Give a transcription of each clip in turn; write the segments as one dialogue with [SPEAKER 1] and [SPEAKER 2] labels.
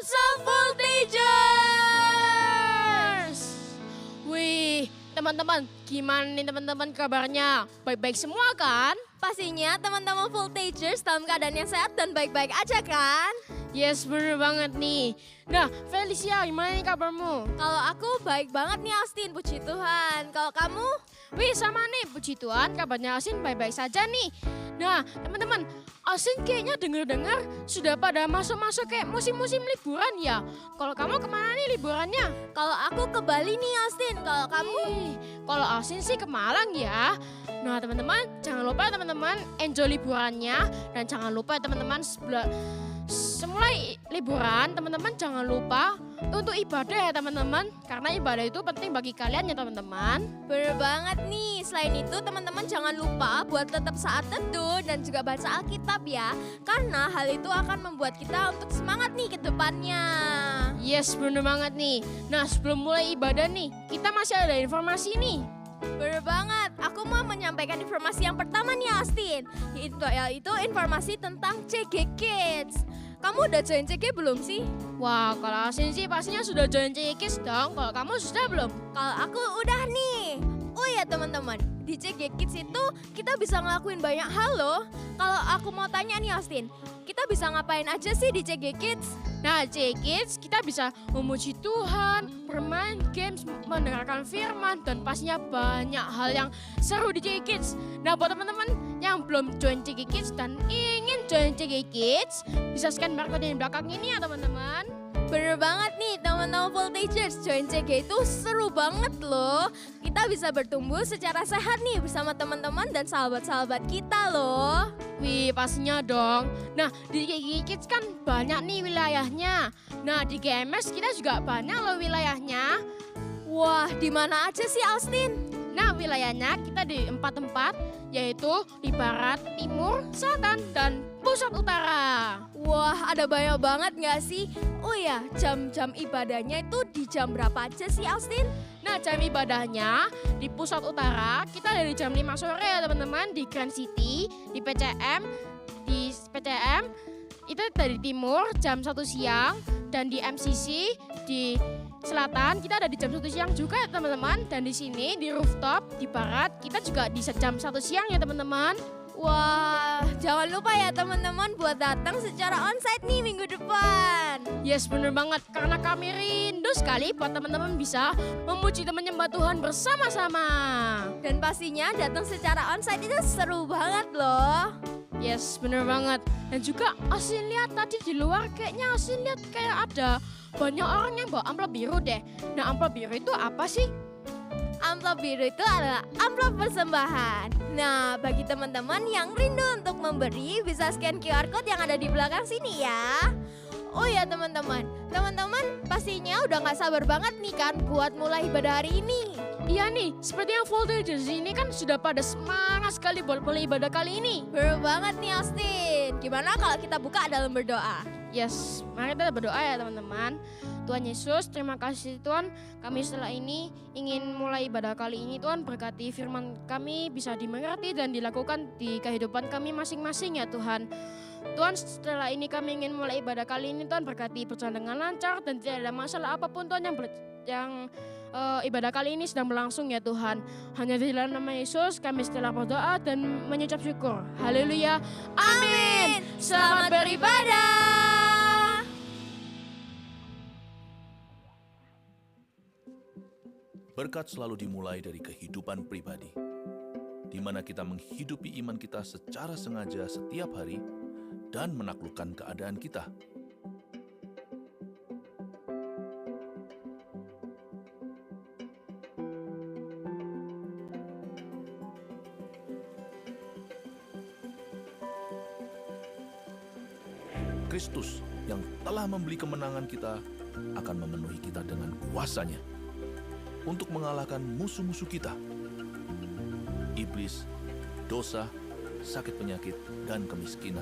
[SPEAKER 1] Voltigers! Wih, teman-teman, gimana nih teman-teman kabarnya? Baik-baik semua kan?
[SPEAKER 2] Pastinya teman-teman Voltigers dalam keadaan yang sehat dan baik-baik aja kan?
[SPEAKER 1] Yes, bener banget nih. Nah, Felicia, gimana nih kabarmu?
[SPEAKER 2] Kalau aku baik banget nih Austin, puji Tuhan. Kalau kamu?
[SPEAKER 1] Wih, sama nih, puji Tuhan, kabarnya Asin baik-baik saja nih. Nah, teman-teman, Asin kayaknya dengar-dengar sudah pada masuk-masuk kayak musim-musim liburan ya. Kalau kamu kemana nih liburannya?
[SPEAKER 2] Kalau aku ke Bali nih Austin, kalau kamu?
[SPEAKER 1] Kalau Asin sih ke Malang ya. Nah, teman-teman, jangan lupa teman-teman enjoy liburannya. Dan jangan lupa teman-teman semulai liburan, teman-teman jangan lupa untuk ibadah ya teman-teman. Karena ibadah itu penting bagi kalian ya teman-teman.
[SPEAKER 2] Bener banget nih, selain itu teman-teman jangan lupa buat tetap saat teduh dan juga baca Alkitab ya. Karena hal itu akan membuat kita untuk semangat nih ke depannya.
[SPEAKER 1] Yes, bener banget nih. Nah, sebelum mulai ibadah nih, kita masih ada informasi nih.
[SPEAKER 2] Bener banget, aku mau menyampaikan informasi yang pertama nih Austin. Yaitu informasi tentang CG Kids. Kamu udah join CG belum sih?
[SPEAKER 1] Wah, kalau Asin sih pastinya sudah join CG Kids dong. Kalau kamu sudah belum?
[SPEAKER 2] Kalau aku udah nih. Oh ya teman-teman, di CG Kids itu kita bisa ngelakuin banyak hal loh. Kalau aku mau tanya nih Austin, kita bisa ngapain aja sih di CG Kids?
[SPEAKER 1] Nah, CG Kids kita bisa memuji Tuhan, bermain games, mendengarkan firman, dan pastinya banyak hal yang seru di CG Kids. Nah, buat teman-teman yang belum join CG Kids dan ingin join CG Kids, bisa scan barcode yang di belakang ini ya teman-teman.
[SPEAKER 2] Bener banget nih teman-teman Voltigers, join CG itu seru banget loh. Kita bisa bertumbuh secara sehat nih bersama teman-teman dan sahabat-sahabat kita loh.
[SPEAKER 1] Wih, pastinya dong. Nah, di CG Kids kan banyak nih wilayahnya. Nah, di GMS kita juga banyak loh wilayahnya.
[SPEAKER 2] Wah, di mana aja sih Austin?
[SPEAKER 1] Nah, wilayahnya kita di 4 tempat, yaitu di barat, timur, selatan, dan pusat utara.
[SPEAKER 2] Wah, ada banyak banget gak sih? Oh ya, jam-jam ibadahnya itu di jam berapa aja sih Austin?
[SPEAKER 1] Nah, jam ibadahnya di pusat utara kita dari jam 5 sore ya teman-teman di Grand City, di PCM, itu dari timur jam 1 siang, dan di MCC di selatan kita ada di jam 1 siang juga ya teman-teman. Dan di sini di rooftop di barat kita juga di jam 1 siang ya teman-teman.
[SPEAKER 2] Wah, jangan lupa ya teman-teman buat datang secara onsite nih minggu depan.
[SPEAKER 1] Yes, bener banget. Karena kami rindu sekali buat teman-teman bisa memuji dan menyembah Tuhan bersama-sama.
[SPEAKER 2] Dan pastinya datang secara onsite itu seru banget loh.
[SPEAKER 1] Yes, bener banget. Dan juga Asin lihat tadi di luar kayaknya Asin lihat kayak ada banyak orang yang bawa amplop biru deh. Nah, amplop biru itu apa sih?
[SPEAKER 2] Amplop biru itu adalah amplop persembahan. Nah, bagi teman-teman yang rindu untuk memberi, bisa scan QR Code yang ada di belakang sini ya. Oh ya teman-teman pastinya udah gak sabar banget nih kan buat mulai ibadah hari ini.
[SPEAKER 1] Iya nih, seperti yang Voltigers ini kan sudah pada semangat sekali buat mulai ibadah kali ini.
[SPEAKER 2] Bener banget nih Austin. Gimana kalau kita buka dalam berdoa?
[SPEAKER 1] Yes, mari kita berdoa ya teman-teman. Tuhan Yesus, terima kasih Tuhan, kami setelah ini ingin mulai ibadah kali ini. Tuhan berkati firman kami bisa dimengerti dan dilakukan di kehidupan kami masing-masing ya Tuhan. Tuhan, setelah ini kami ingin mulai ibadah kali ini, Tuhan berkati berjalan dengan lancar dan tidak ada masalah apapun Tuhan yang ibadah kali ini sedang berlangsung ya Tuhan. Hanya di dalam nama Yesus kami setelah berdoa dan mengucap syukur. Haleluya. Amin.
[SPEAKER 2] Selamat beribadah.
[SPEAKER 3] Berkat selalu dimulai dari kehidupan pribadi, di mana kita menghidupi iman kita secara sengaja setiap hari dan menaklukkan keadaan kita. Kristus yang telah membeli kemenangan kita akan memenuhi kita dengan kuasa-Nya untuk mengalahkan musuh-musuh kita, iblis, dosa, sakit penyakit, dan kemiskinan.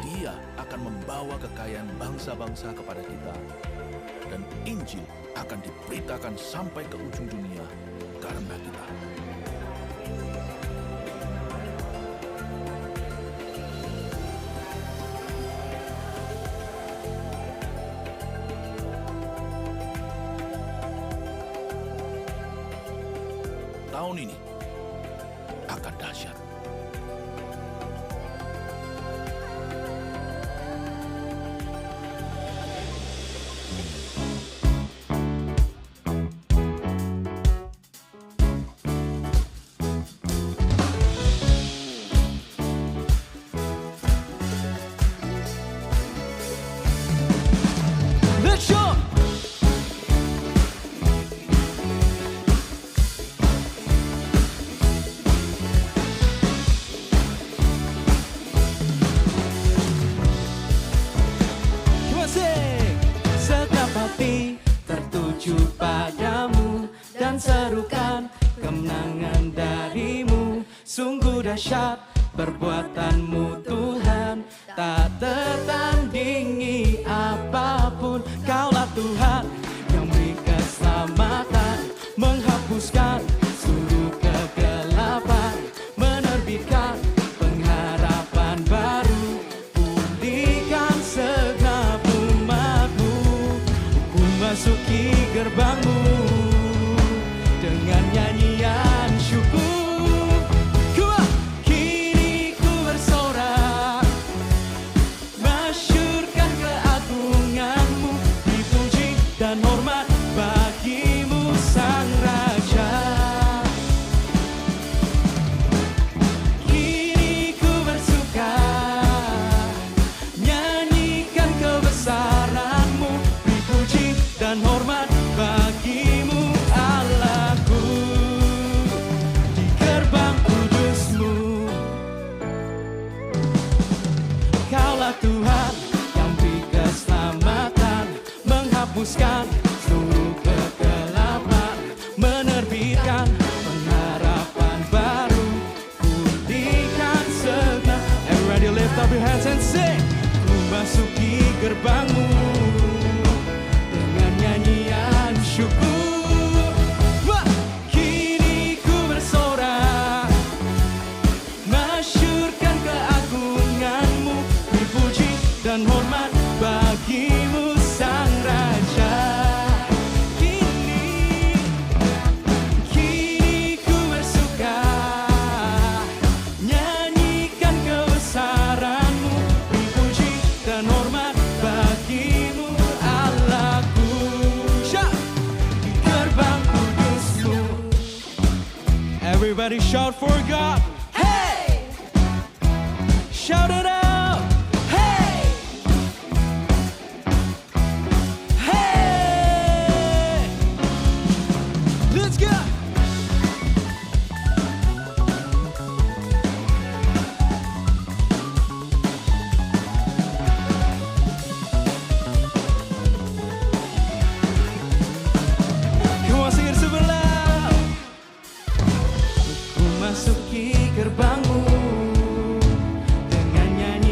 [SPEAKER 3] Dia akan membawa kekayaan bangsa-bangsa kepada kita dan Injil akan diberitakan sampai ke ujung dunia karena kita. Tahun ini akan dahsyat.
[SPEAKER 4] Let's go! Setiap hati tertuju padamu dan serukan kemenangan darimu. Sungguh dahsyat perbuatanmu Tuhan, tak tertandingi apapun. Kaulah Tuhan yang beri keselamatan, menghapuskan seluruh kegelapan, menerbitkan pengharapan baru, pulihkan segenap umatmu. Ku masuki gerbangmu dengan nyanyian syukur. Kini ku bersorak, masyurkan keagunganmu, dipuji dan hormat bagimu Sang Raja. Kini ku bersuka, nyanyikan kebesaranmu, dipuji dan hormat bagimu Allahku. Di gerbang kudusmu, Kaulah Tuhan yang beri keselamatan, menghapuskan seluruh kegelapan, menerbitkan pengharapan baru, pulihkan segenap. Everybody lift up your hands and sing. Ku masuki gerbangmu dengan nyanyian syukur. Wah! Kini ku bersorak, masyurkan keagunganmu, dipuji dan hormat bagimu Sang Raja. Kini ku bersuka, nyanyikan kebesaranmu, dipuji dan hormat bagimu Allahku. Di gerbang kudusmu. Everybody shout for God. Hey! Shout it out. Hey! Hey! Let's go. Come on, sing it super loud. Ku masuki gerbangmu dengan nyanyian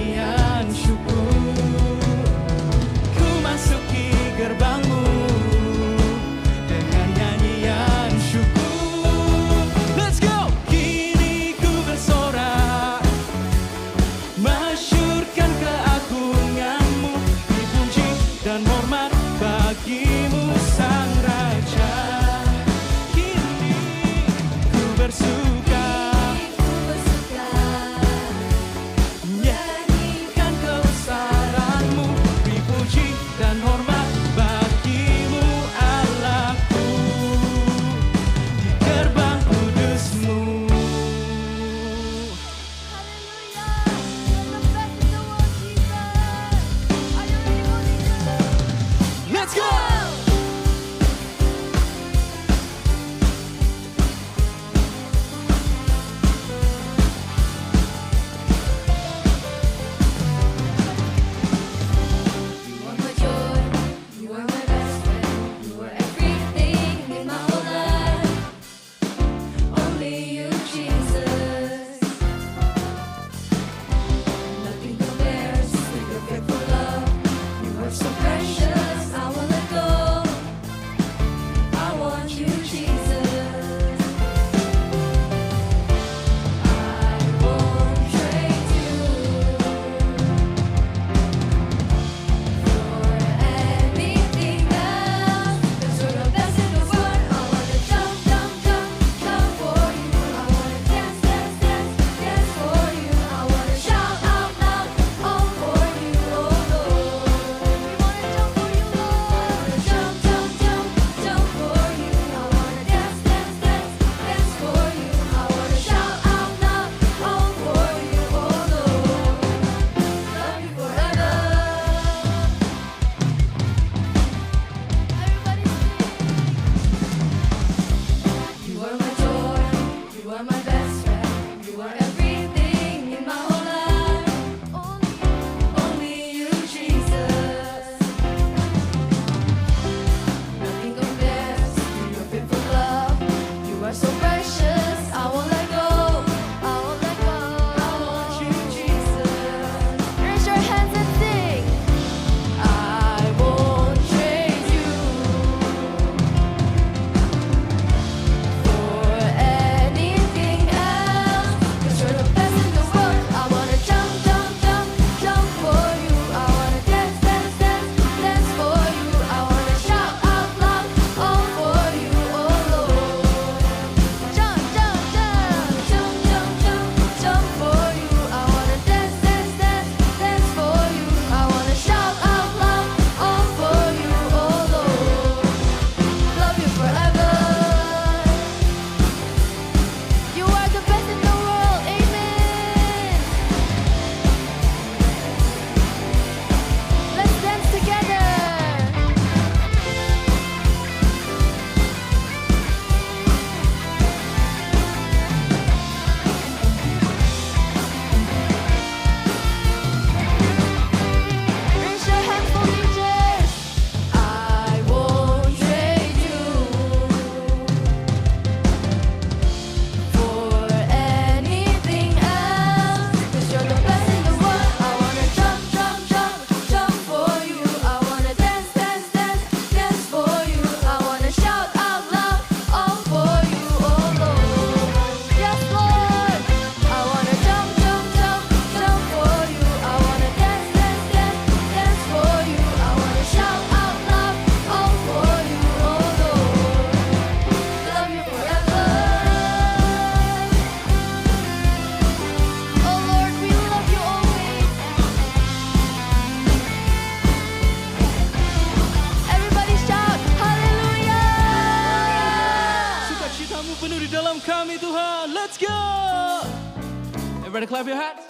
[SPEAKER 4] Everybody clap your hands.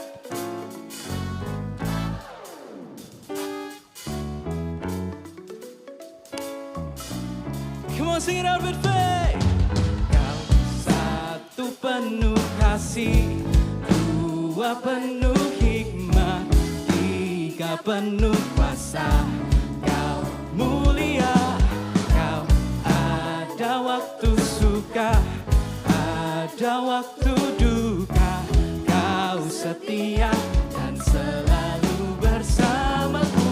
[SPEAKER 4] Come on, sing it out with faith. Kau satu penuh kasih, dua penuh hikmat, tiga penuh kuasa. Kau mulia, kau ada waktu suka, ada waktu duka. Kau setia dan selalu bersamaku.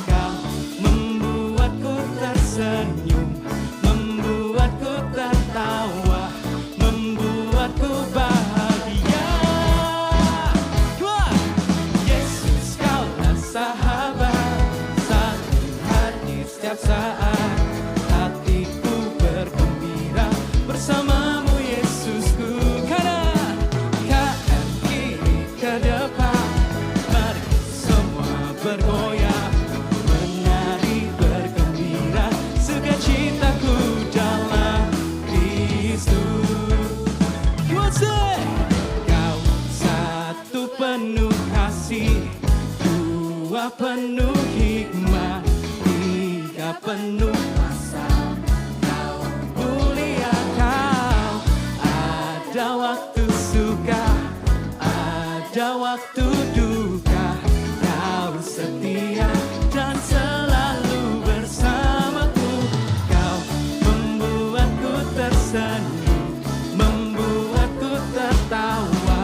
[SPEAKER 4] Kau membuatku tersenyum, membuatku tertawa, membuatku bahagia. Come on! Yesus, kaulah sahabat, selalu hadir setiap saat. Hatiku bergembira bersamamu, Yesusku. Kanan kiri ke depan, mari semua bergoyang, menari bergembira, sukacitaku dalam Kristus. Come on, say! Kau satu penuh kasih, dua penuh hikmat, tiga penuh kuasa. Kau mulia, kau ada waktu suka, ada waktu duka. Kau setia dan selalu bersamaku. Kau membuatku tersenyum, membuatku tertawa,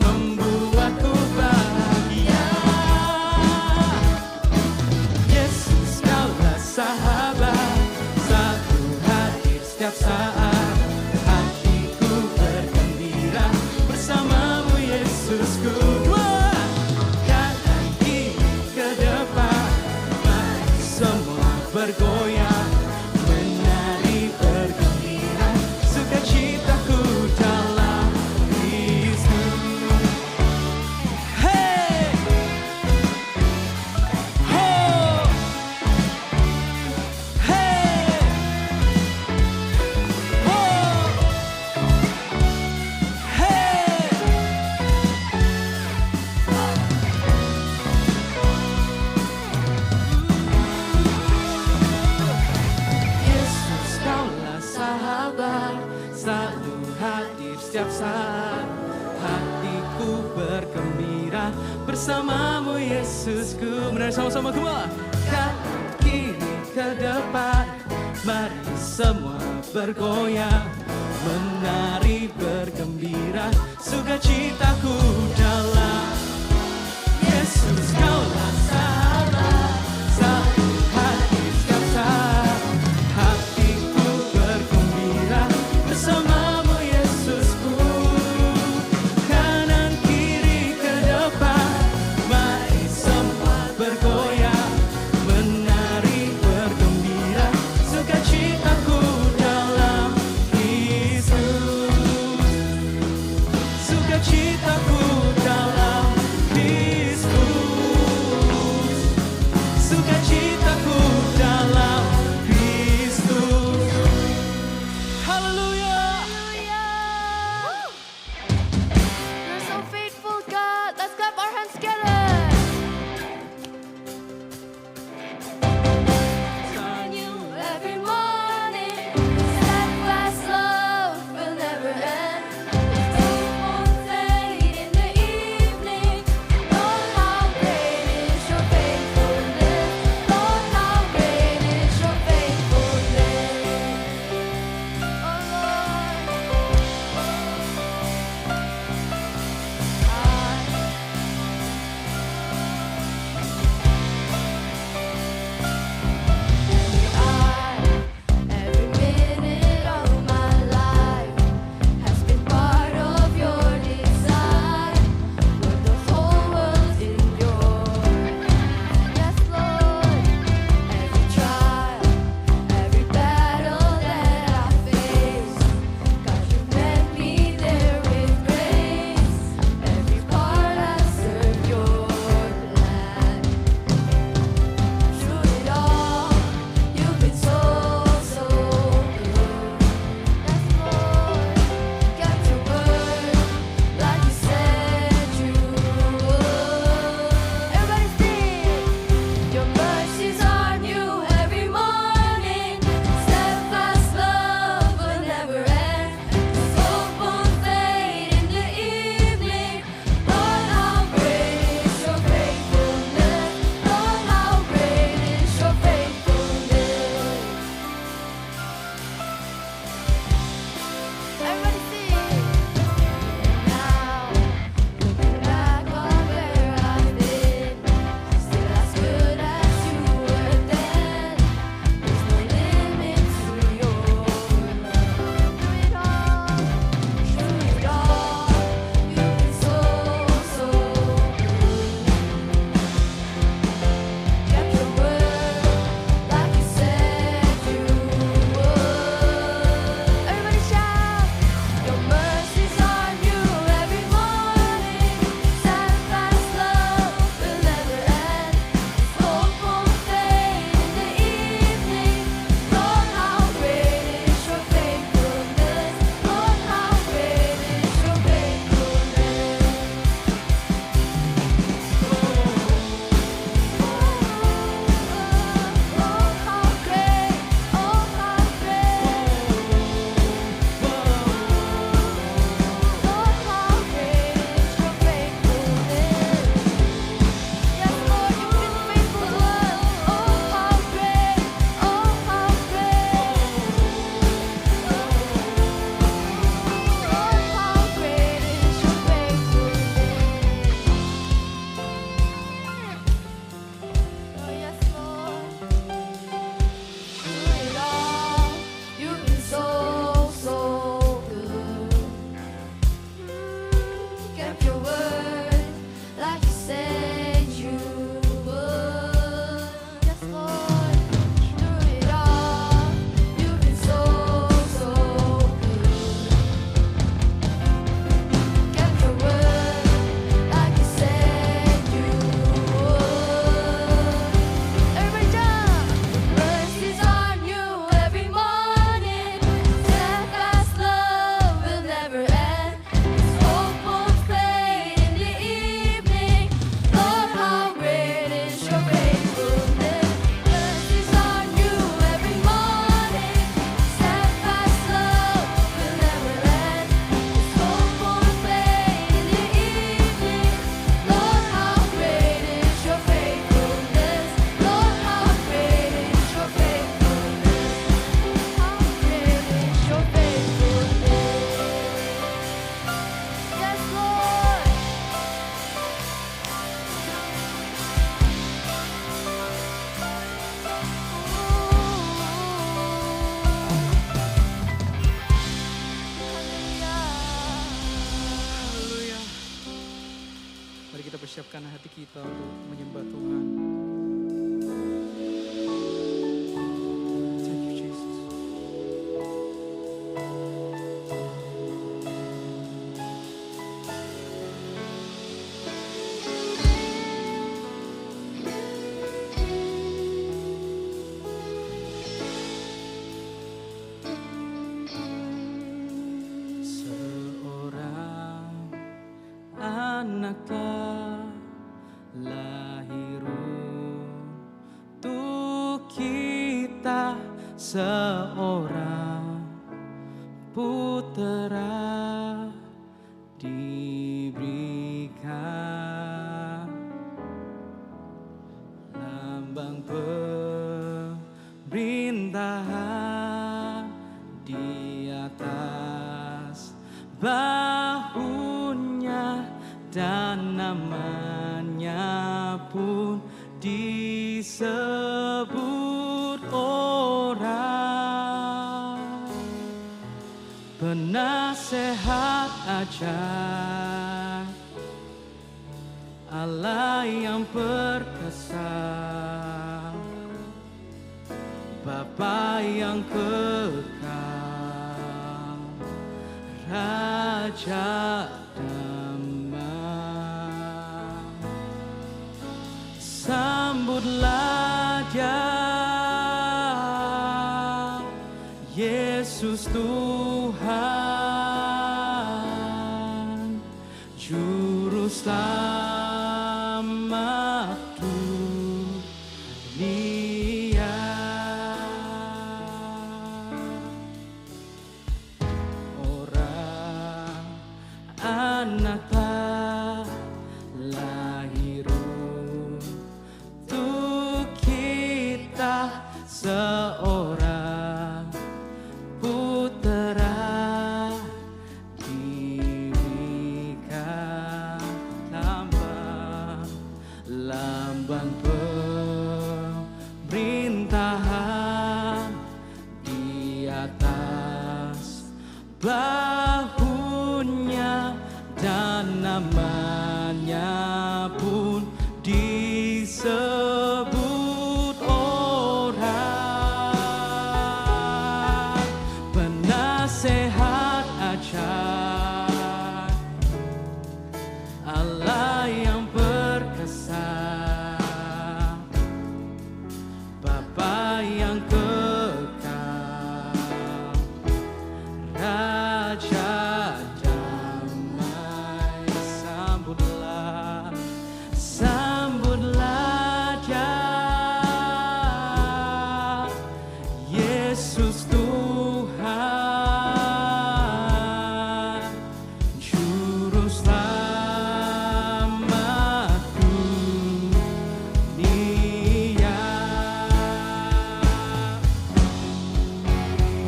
[SPEAKER 4] membuatku bahagia. Yesus, kaulah sahabat, selalu hadir setiap saat. Hatiku bergembira bersamamu, Yesusku. Wah! Kanan kiri ke depan, mari semua bergoyang, menari bergembira, sukacitaku dalam Kristus. Hey! Ho! Hey! Ho! Hey! Yesus, kaulah sahabat, selalu hadir setiap saat. Hatiku bergembira bersamamu, Yesusku. Menari sama-sama, come on. Kanan kiri ke depan, mari semua bergoyang, menari bergembira, sukacitaku dalam Yesus. Kaulah sahabat, selalu hadir setiap saat. Hatiku bergembira bersamamu, Yesusku. Kanan kiri ke depan, mari semua bergoyang, menari bergembira, sukacitaku dalam Kristus. Sukacitaku dalam Kristus. siapkan hati kita untuk menyembah Tuhan. Thank you, Jesus. Seorang anak telah lahir untuk kita, seorang putera diberikan, lambang pemerintahan di atas bahunya, dan namanya pun disebut orang penasehat ajaib, Allah yang perkasa, Bapa yang kekal, Raja damai. Sambutlah Dia, Yesus Tuhan, Juru Selamat dunia. Orang anak tak lahir untuk kita, seorang putera diberikan, lambang pemerintahan di atas bahunya, dan namanya pun disebut orang penasehat ajaib, Allah yang perkasa, Bapa yang kekal, Raja damai. Sambutlah, sambutlah Dia, Yesus Tuhan, Juru Selamat dunia.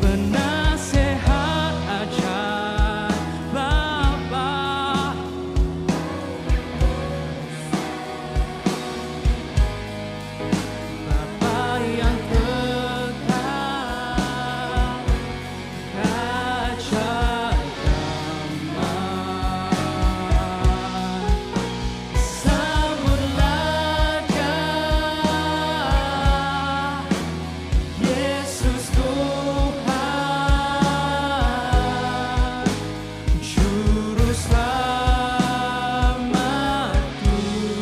[SPEAKER 4] Penasehat ajaib, Bapa, Bapa yang kekal, Raja damai. Sambutlah Dia, Yesus Tuhan, Juru Selamat dunia.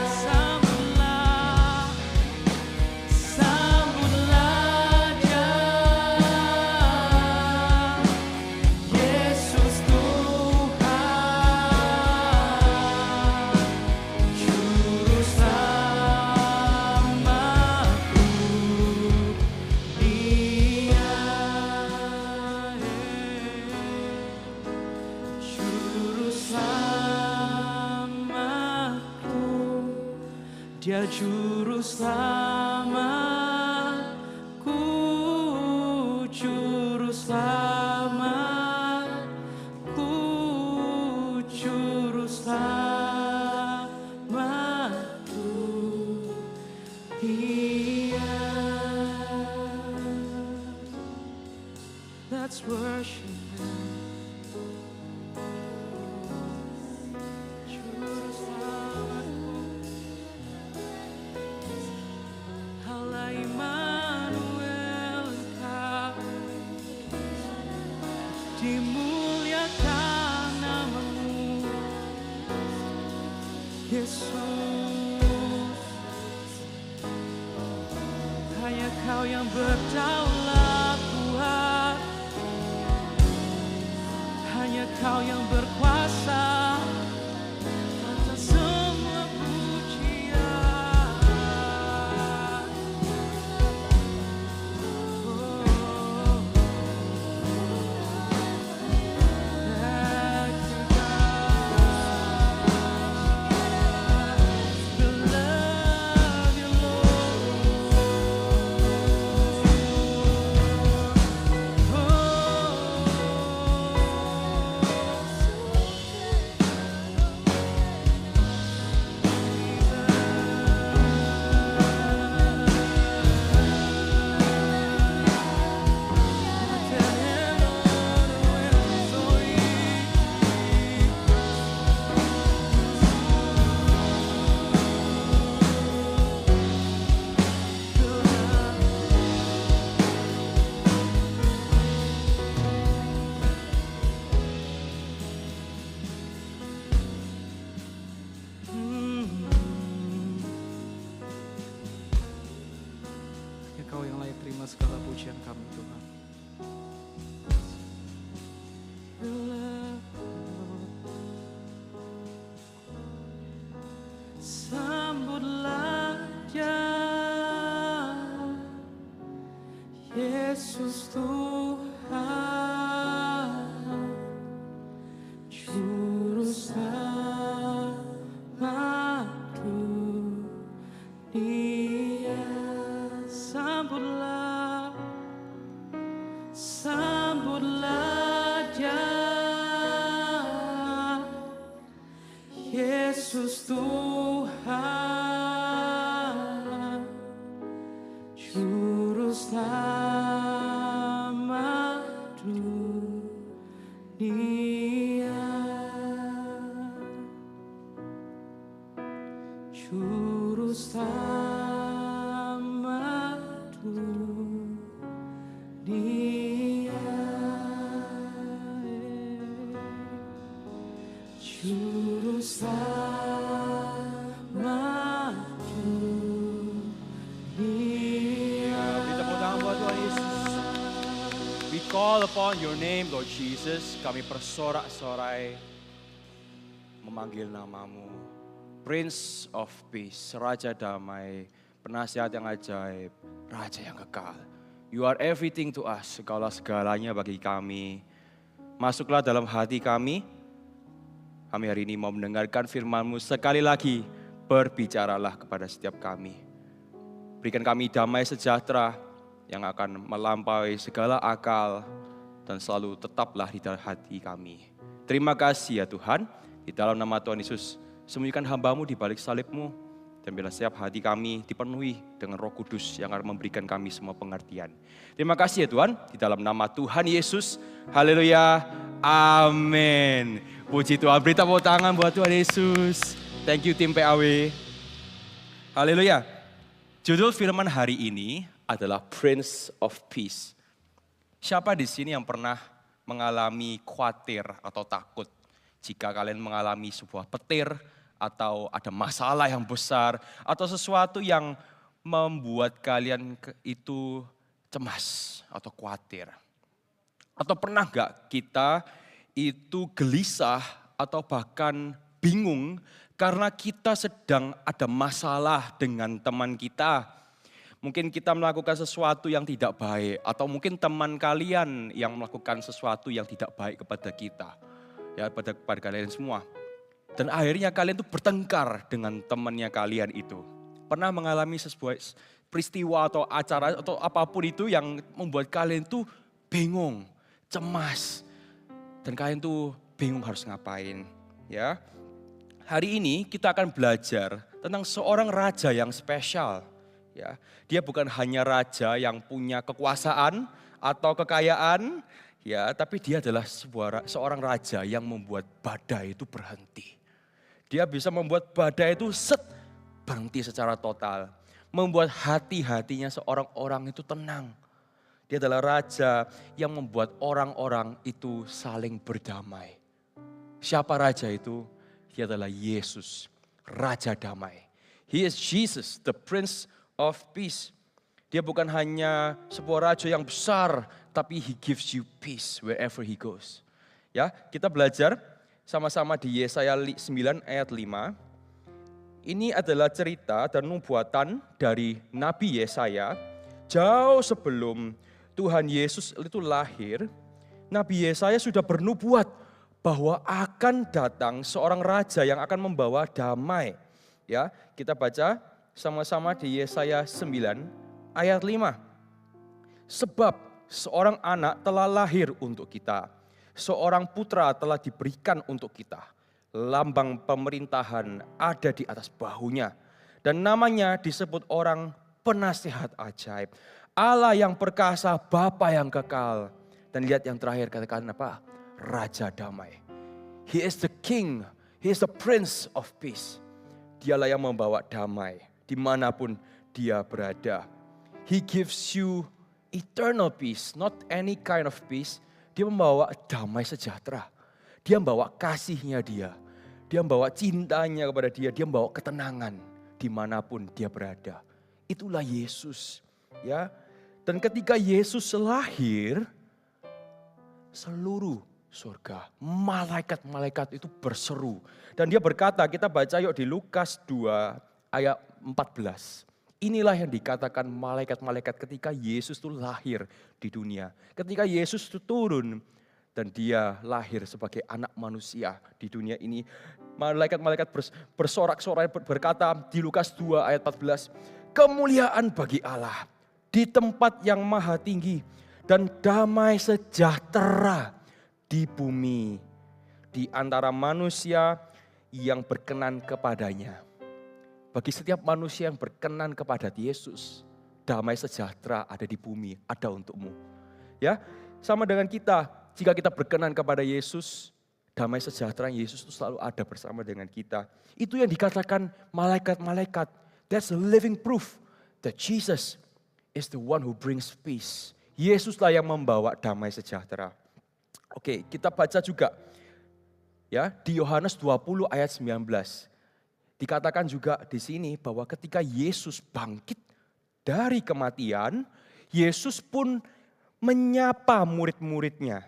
[SPEAKER 4] Sambutlah, sambutlah Dia, Yesus Tuhan, Juru Selamat dunia. Juru Selamatku, Dia Juru Selamatku, Juru Selamatku, Juru Selamatku. Dia. Let's worship Him. Yesus, hanya Kau yang berdaulat Tuhan, hanya Kau yang berkuasa atas semua pujian. Kau yang layak terima segala pujian kami Tuhan. Sambutlah Dia, Yesus Tuhan, Juru Selamat dunia. Sambutlah, sambutlah Dia, Yesus Tuhan, Juru Selamat dunia. Juru Selamat dunia, Juru Selamat dunia.
[SPEAKER 5] Beri tepuk tangan buat Tuhan Yesus. We call upon your name, Lord Jesus. Kami bersorak-sorai memanggil namamu. Prince of Peace, Raja Damai, Penasihat yang ajaib, Raja yang kekal. You are everything to us, segala-segalanya bagi kami. Masuklah dalam hati kami. Kami hari ini mau mendengarkan firman-Mu sekali lagi. Berbicaralah kepada setiap kami. Berikan kami damai sejahtera yang akan melampaui segala akal dan selalu tetaplah di dalam hati kami. Terima kasih ya Tuhan, di dalam nama Tuhan Yesus, sembunyikan hamba-Mu di balik salib-Mu, dan biarlah setiap hati kami dipenuhi dengan Roh Kudus yang akan memberikan kami semua pengertian. Terima kasih ya Tuhan, di dalam nama Tuhan Yesus. Haleluya, amin. Puji Tuhan, beri tepuk tangan buat Tuhan Yesus. Thank you tim PAW. Haleluya. Judul firman hari ini adalah Prince of Peace. Siapa di sini yang pernah mengalami khawatir atau takut jika kalian mengalami sebuah petir atau ada masalah yang besar atau sesuatu yang membuat kalian itu cemas atau khawatir? Atau pernah gak kita itu gelisah atau bahkan bingung karena kita sedang ada masalah dengan teman kita? Mungkin kita melakukan sesuatu yang tidak baik atau mungkin teman kalian yang melakukan sesuatu yang tidak baik kepada kita. Ya, pada kalian semua. Dan akhirnya kalian tuh bertengkar dengan temannya kalian itu. Pernah mengalami sebuah peristiwa atau acara atau apapun itu yang membuat kalian tuh bingung, cemas. Dan kalian tuh bingung harus ngapain. Ya. Hari ini kita akan belajar tentang seorang raja yang spesial. Ya. Dia bukan hanya raja yang punya kekuasaan atau kekayaan, ya, tapi dia adalah seorang raja yang membuat badai itu berhenti. Dia bisa membuat badai itu berhenti secara total. Membuat hati-hatinya seorang orang itu tenang. Dia adalah raja yang membuat orang-orang itu saling berdamai. Siapa raja itu? Dia adalah Yesus. Raja Damai. He is Jesus, the Prince of Peace. Dia bukan hanya sebuah raja yang besar, tapi He gives you peace wherever He goes. Ya, kita belajar sama-sama di Yesaya 9 ayat 5. Ini adalah cerita dan nubuatan dari Nabi Yesaya. Jauh sebelum Tuhan Yesus itu lahir, Nabi Yesaya sudah bernubuat bahwa akan datang seorang raja yang akan membawa damai. Ya, kita baca sama-sama di Yesaya 9 ayat 5. Sebab seorang anak telah lahir untuk kita, seorang putra telah diberikan untuk kita. Lambang pemerintahan ada di atas bahunya, dan namanya disebut orang penasihat ajaib, Allah yang perkasa, Bapa yang kekal. Dan lihat yang terakhir, katakan apa? Raja Damai. He is the King, He is the Prince of Peace. Dialah yang membawa damai dimanapun dia berada. He gives you eternal peace, not any kind of peace. Dia membawa damai sejahtera. Dia membawa kasihnya dia. Dia membawa cintanya kepada dia. Dia membawa ketenangan dimanapun dia berada. Itulah Yesus. Ya. Dan ketika Yesus lahir, seluruh surga, malaikat-malaikat itu berseru. Dan dia berkata, kita baca yuk di Lukas 2 ayat 14. Inilah yang dikatakan malaikat-malaikat ketika Yesus itu lahir di dunia. Ketika Yesus itu turun dan dia lahir sebagai anak manusia di dunia ini. Malaikat-malaikat bersorak-sorai berkata di Lukas 2 ayat 14. Kemuliaan bagi Allah di tempat yang maha tinggi dan damai sejahtera di bumi, di antara manusia yang berkenan kepadanya. Bagi setiap manusia yang berkenan kepada Yesus, damai sejahtera ada di bumi, ada untukmu. Ya, sama dengan kita, jika kita berkenan kepada Yesus, damai sejahtera Yesus itu selalu ada bersama dengan kita. Itu yang dikatakan malaikat-malaikat. That's a living proof that Jesus is the one who brings peace. Yesuslah yang membawa damai sejahtera. Oke, kita baca juga ya di Yohanes 20 ayat 19. Dikatakan juga di sini bahwa ketika Yesus bangkit dari kematian, Yesus pun menyapa murid-muridnya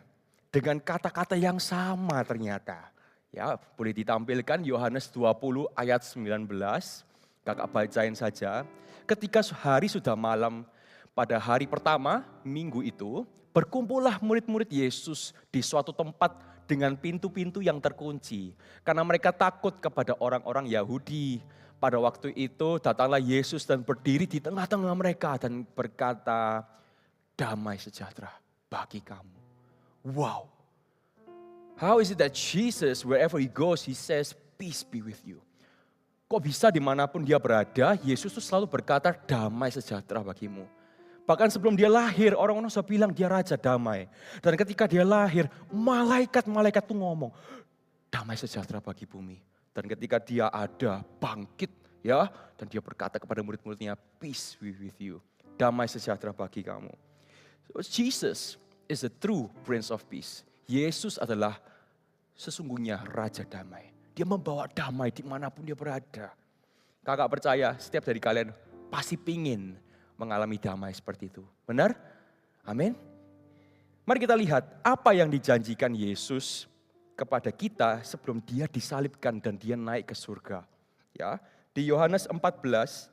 [SPEAKER 5] dengan kata-kata yang sama ternyata. Ya, boleh ditampilkan Yohanes 20 ayat 19. Kakak bacain saja. Ketika hari sudah malam, pada hari pertama minggu itu, berkumpullah murid-murid Yesus di suatu tempat dengan pintu-pintu yang terkunci. Karena mereka takut kepada orang-orang Yahudi. Pada waktu itu datanglah Yesus dan berdiri di tengah-tengah mereka dan berkata, damai sejahtera bagi kamu. Wow. How is it that Jesus, wherever He goes, He says, peace be with you. Kok bisa dimanapun dia berada, Yesus itu selalu berkata, damai sejahtera bagimu. Bahkan sebelum dia lahir, orang-orang sudah bilang dia Raja Damai. Dan ketika dia lahir, malaikat-malaikat itu ngomong, damai sejahtera bagi bumi. Dan ketika dia ada, bangkit ya, dan dia berkata kepada murid-muridnya, peace be with you. Damai sejahtera bagi kamu. So, Jesus is the true Prince of Peace. Yesus adalah sesungguhnya Raja Damai. Dia membawa damai dimanapun dia berada. Kakak percaya setiap dari kalian pasti pingin mengalami damai seperti itu. Benar? Amin. Mari kita lihat apa yang dijanjikan Yesus kepada kita sebelum dia disalibkan dan dia naik ke surga. Ya, di Yohanes 14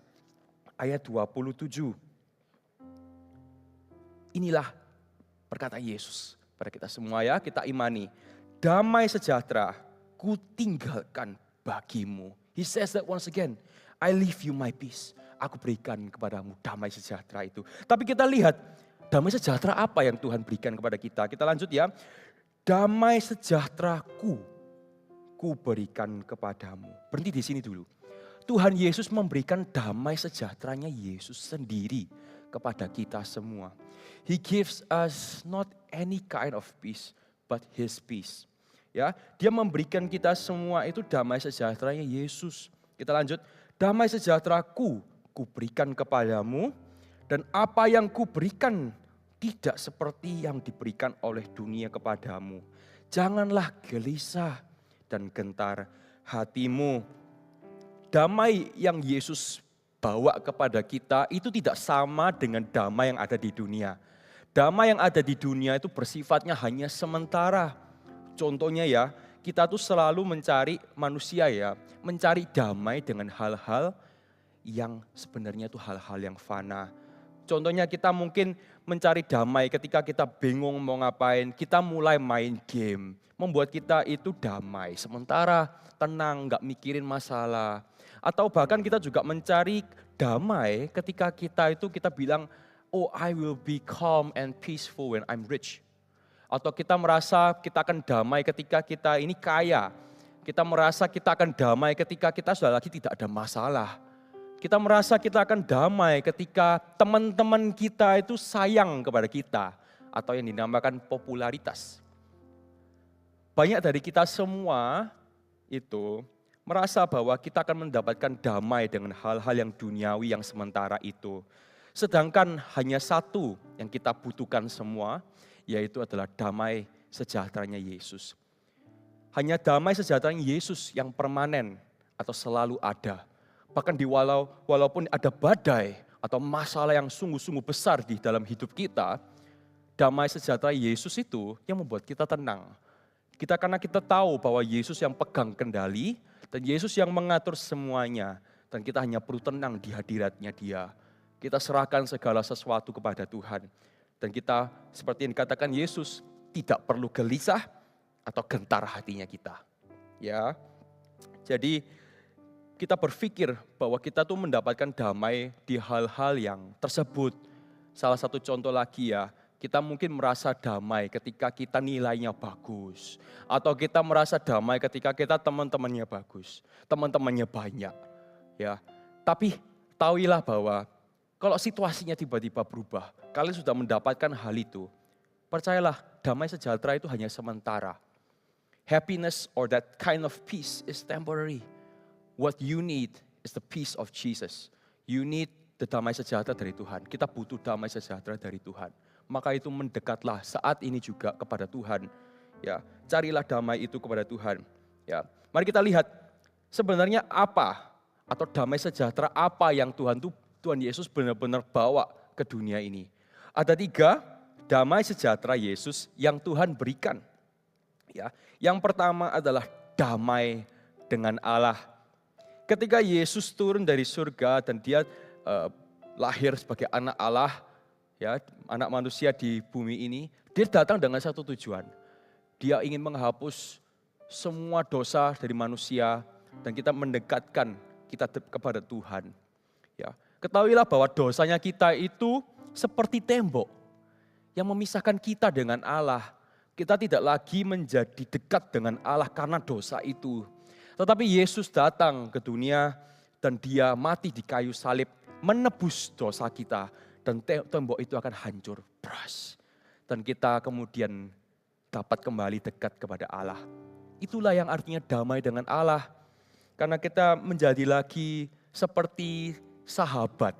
[SPEAKER 5] ayat 27. Inilah perkataan Yesus pada kita semua ya, kita imani. Damai sejahtera ku tinggalkan bagimu. He says that once again, I leave you my peace. Aku berikan kepadamu damai sejahtera itu. Tapi kita lihat damai sejahtera apa yang Tuhan berikan kepada kita. Kita lanjut ya. Damai sejahteraku ku berikan kepadamu. Berhenti di sini dulu. Tuhan Yesus memberikan damai sejahteranya Yesus sendiri kepada kita semua. He gives us not any kind of peace, but His peace. Ya, Dia memberikan kita semua itu damai sejahteranya Yesus. Kita lanjut. Damai sejahteraku ku berikan kepadamu, dan apa yang ku berikan tidak seperti yang diberikan oleh dunia kepadamu. Janganlah gelisah dan gentar hatimu.
[SPEAKER 6] damai yang Yesus bawa kepada kita itu tidak sama dengan damai yang ada di dunia. Damai yang ada di dunia itu bersifatnya hanya sementara. Contohnya ya, kita tuh selalu mencari manusia ya, mencari damai dengan hal-hal yang sebenarnya itu hal-hal yang fana. Contohnya kita mungkin mencari damai ketika kita bingung mau ngapain, kita mulai main game. Membuat kita itu damai, sementara tenang, gak mikirin masalah. Atau bahkan kita juga mencari damai ketika kita bilang, oh I will be calm and peaceful when I'm rich. Atau kita merasa kita akan damai ketika kita ini kaya. Kita merasa kita akan damai ketika kita sudah lagi tidak ada masalah. Kita merasa kita akan damai ketika teman-teman kita itu sayang kepada kita. Atau yang dinamakan popularitas. Banyak dari kita semua itu merasa bahwa kita akan mendapatkan damai dengan hal-hal yang duniawi yang sementara itu. Sedangkan hanya satu yang kita butuhkan semua, yaitu adalah damai sejahteranya Yesus. Hanya damai sejahteranya Yesus yang permanen atau selalu ada. Bahkan walaupun ada badai atau masalah yang sungguh-sungguh besar di dalam hidup kita, damai sejahtera Yesus itu yang membuat kita tenang. Karena kita tahu bahwa Yesus yang pegang kendali dan Yesus yang mengatur semuanya. Dan kita hanya perlu tenang di hadiratnya Dia. Kita serahkan segala sesuatu kepada Tuhan. Dan kita seperti yang dikatakan Yesus tidak perlu gelisah atau gentar hatinya kita. Ya, jadi kita berpikir bahwa kita tuh mendapatkan damai di hal-hal yang tersebut. Salah satu contoh lagi ya, kita mungkin merasa damai ketika kita nilainya bagus. Atau kita merasa damai ketika kita teman-temannya bagus, teman-temannya banyak. Ya, tapi tahuilah bahwa kalau situasinya tiba-tiba berubah, kalian sudah mendapatkan hal itu. Percayalah, damai sejahtera itu hanya sementara. Happiness or that kind of peace is temporary. What you need is the peace of Jesus. You need the damai sejahtera dari Tuhan. Kita butuh damai sejahtera dari Tuhan. Maka itu mendekatlah saat ini juga kepada Tuhan. Ya, carilah damai itu kepada Tuhan. Ya, mari kita lihat sebenarnya apa atau damai sejahtera apa yang Tuhan Yesus benar-benar bawa ke dunia ini. Ada 3 damai sejahtera Yesus yang Tuhan berikan. Ya, yang pertama adalah damai dengan Allah. Ketika Yesus turun dari surga dan Dia lahir sebagai anak Allah, ya, anak manusia di bumi ini, Dia datang dengan satu tujuan. Dia ingin menghapus semua dosa dari manusia dan kita mendekatkan kita kepada Tuhan. Ya, ketahuilah bahwa dosanya kita itu seperti tembok yang memisahkan kita dengan Allah. Kita tidak lagi menjadi dekat dengan Allah karena dosa itu. Tetapi Yesus datang ke dunia dan Dia mati di kayu salib menebus dosa kita. Dan tembok itu akan hancur, bras. Dan kita kemudian dapat kembali dekat kepada Allah. Itulah yang artinya damai dengan Allah. Karena kita menjadi lagi seperti sahabat.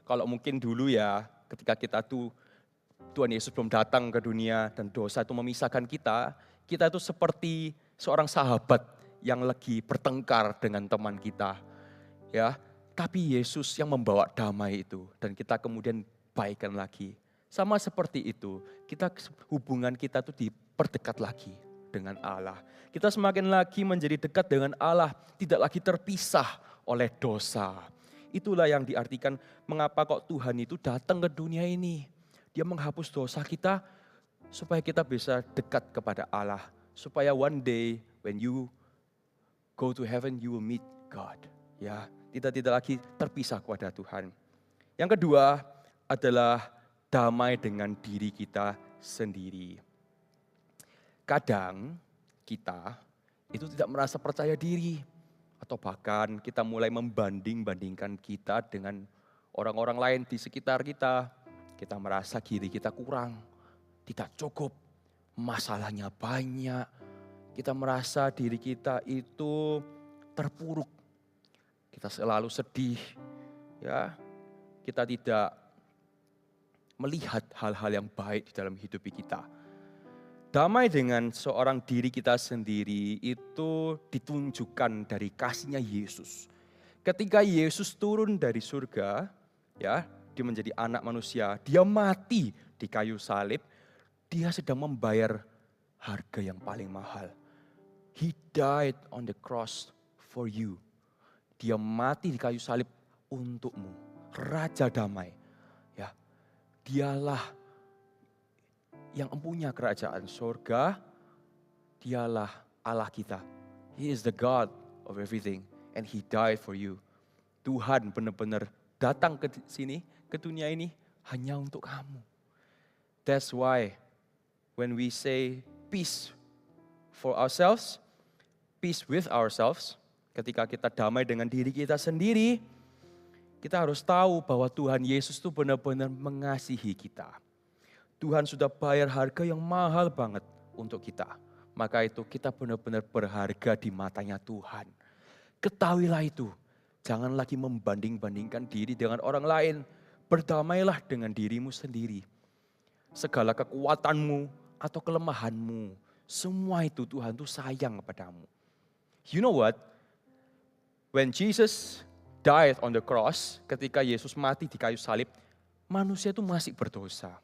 [SPEAKER 6] Kalau mungkin dulu ya ketika kita Tuhan Yesus belum datang ke dunia dan dosa itu memisahkan kita itu seperti seorang sahabat yang lagi bertengkar dengan teman kita. Ya, tapi Yesus yang membawa damai itu dan kita kemudian baikan lagi. Sama seperti itu, hubungan kita tuh diperdekat lagi dengan Allah. Kita semakin lagi menjadi dekat dengan Allah, tidak lagi terpisah oleh dosa. Itulah yang diartikan mengapa kok Tuhan itu datang ke dunia ini. Dia menghapus dosa kita supaya kita bisa dekat kepada Allah. Supaya one day when you go to heaven, you will meet God. Ya, tidak lagi terpisah kepada Tuhan. Yang kedua adalah damai dengan diri kita sendiri. Kadang kita itu tidak merasa percaya diri. Atau bahkan kita mulai membanding-bandingkan kita dengan orang-orang lain di sekitar kita. Kita merasa diri kita kurang, tidak cukup, masalahnya banyak. Kita merasa diri kita itu terpuruk. Kita selalu sedih. Ya, kita tidak melihat hal-hal yang baik di dalam hidup kita. Damai dengan seorang diri kita sendiri itu ditunjukkan dari kasihnya Yesus. Ketika Yesus turun dari surga, ya, dia menjadi anak manusia, dia mati di kayu salib, dia sedang membayar harga yang paling mahal. He died on the cross for you. Dia mati di kayu salib untukmu, Raja Damai. Ya, dialah yang empunya kerajaan surga, dialah Allah kita. He is the God of everything and He died for you. Tuhan benar-benar datang ke sini, ke dunia ini hanya untuk kamu. That's why when we say peace for ourselves, peace with ourselves, ketika kita damai dengan diri kita sendiri, kita harus tahu bahwa Tuhan Yesus itu benar-benar mengasihi kita. Tuhan sudah bayar harga yang mahal banget untuk kita. Maka itu kita benar-benar berharga di matanya Tuhan. Ketahuilah itu. Jangan lagi membanding-bandingkan diri dengan orang lain. Berdamailah dengan dirimu sendiri. Segala kekuatanmu atau kelemahanmu, semua itu Tuhan tuh sayang kepadamu. You know what? When Jesus died on the cross, ketika Yesus mati di kayu salib, manusia itu masih berdosa.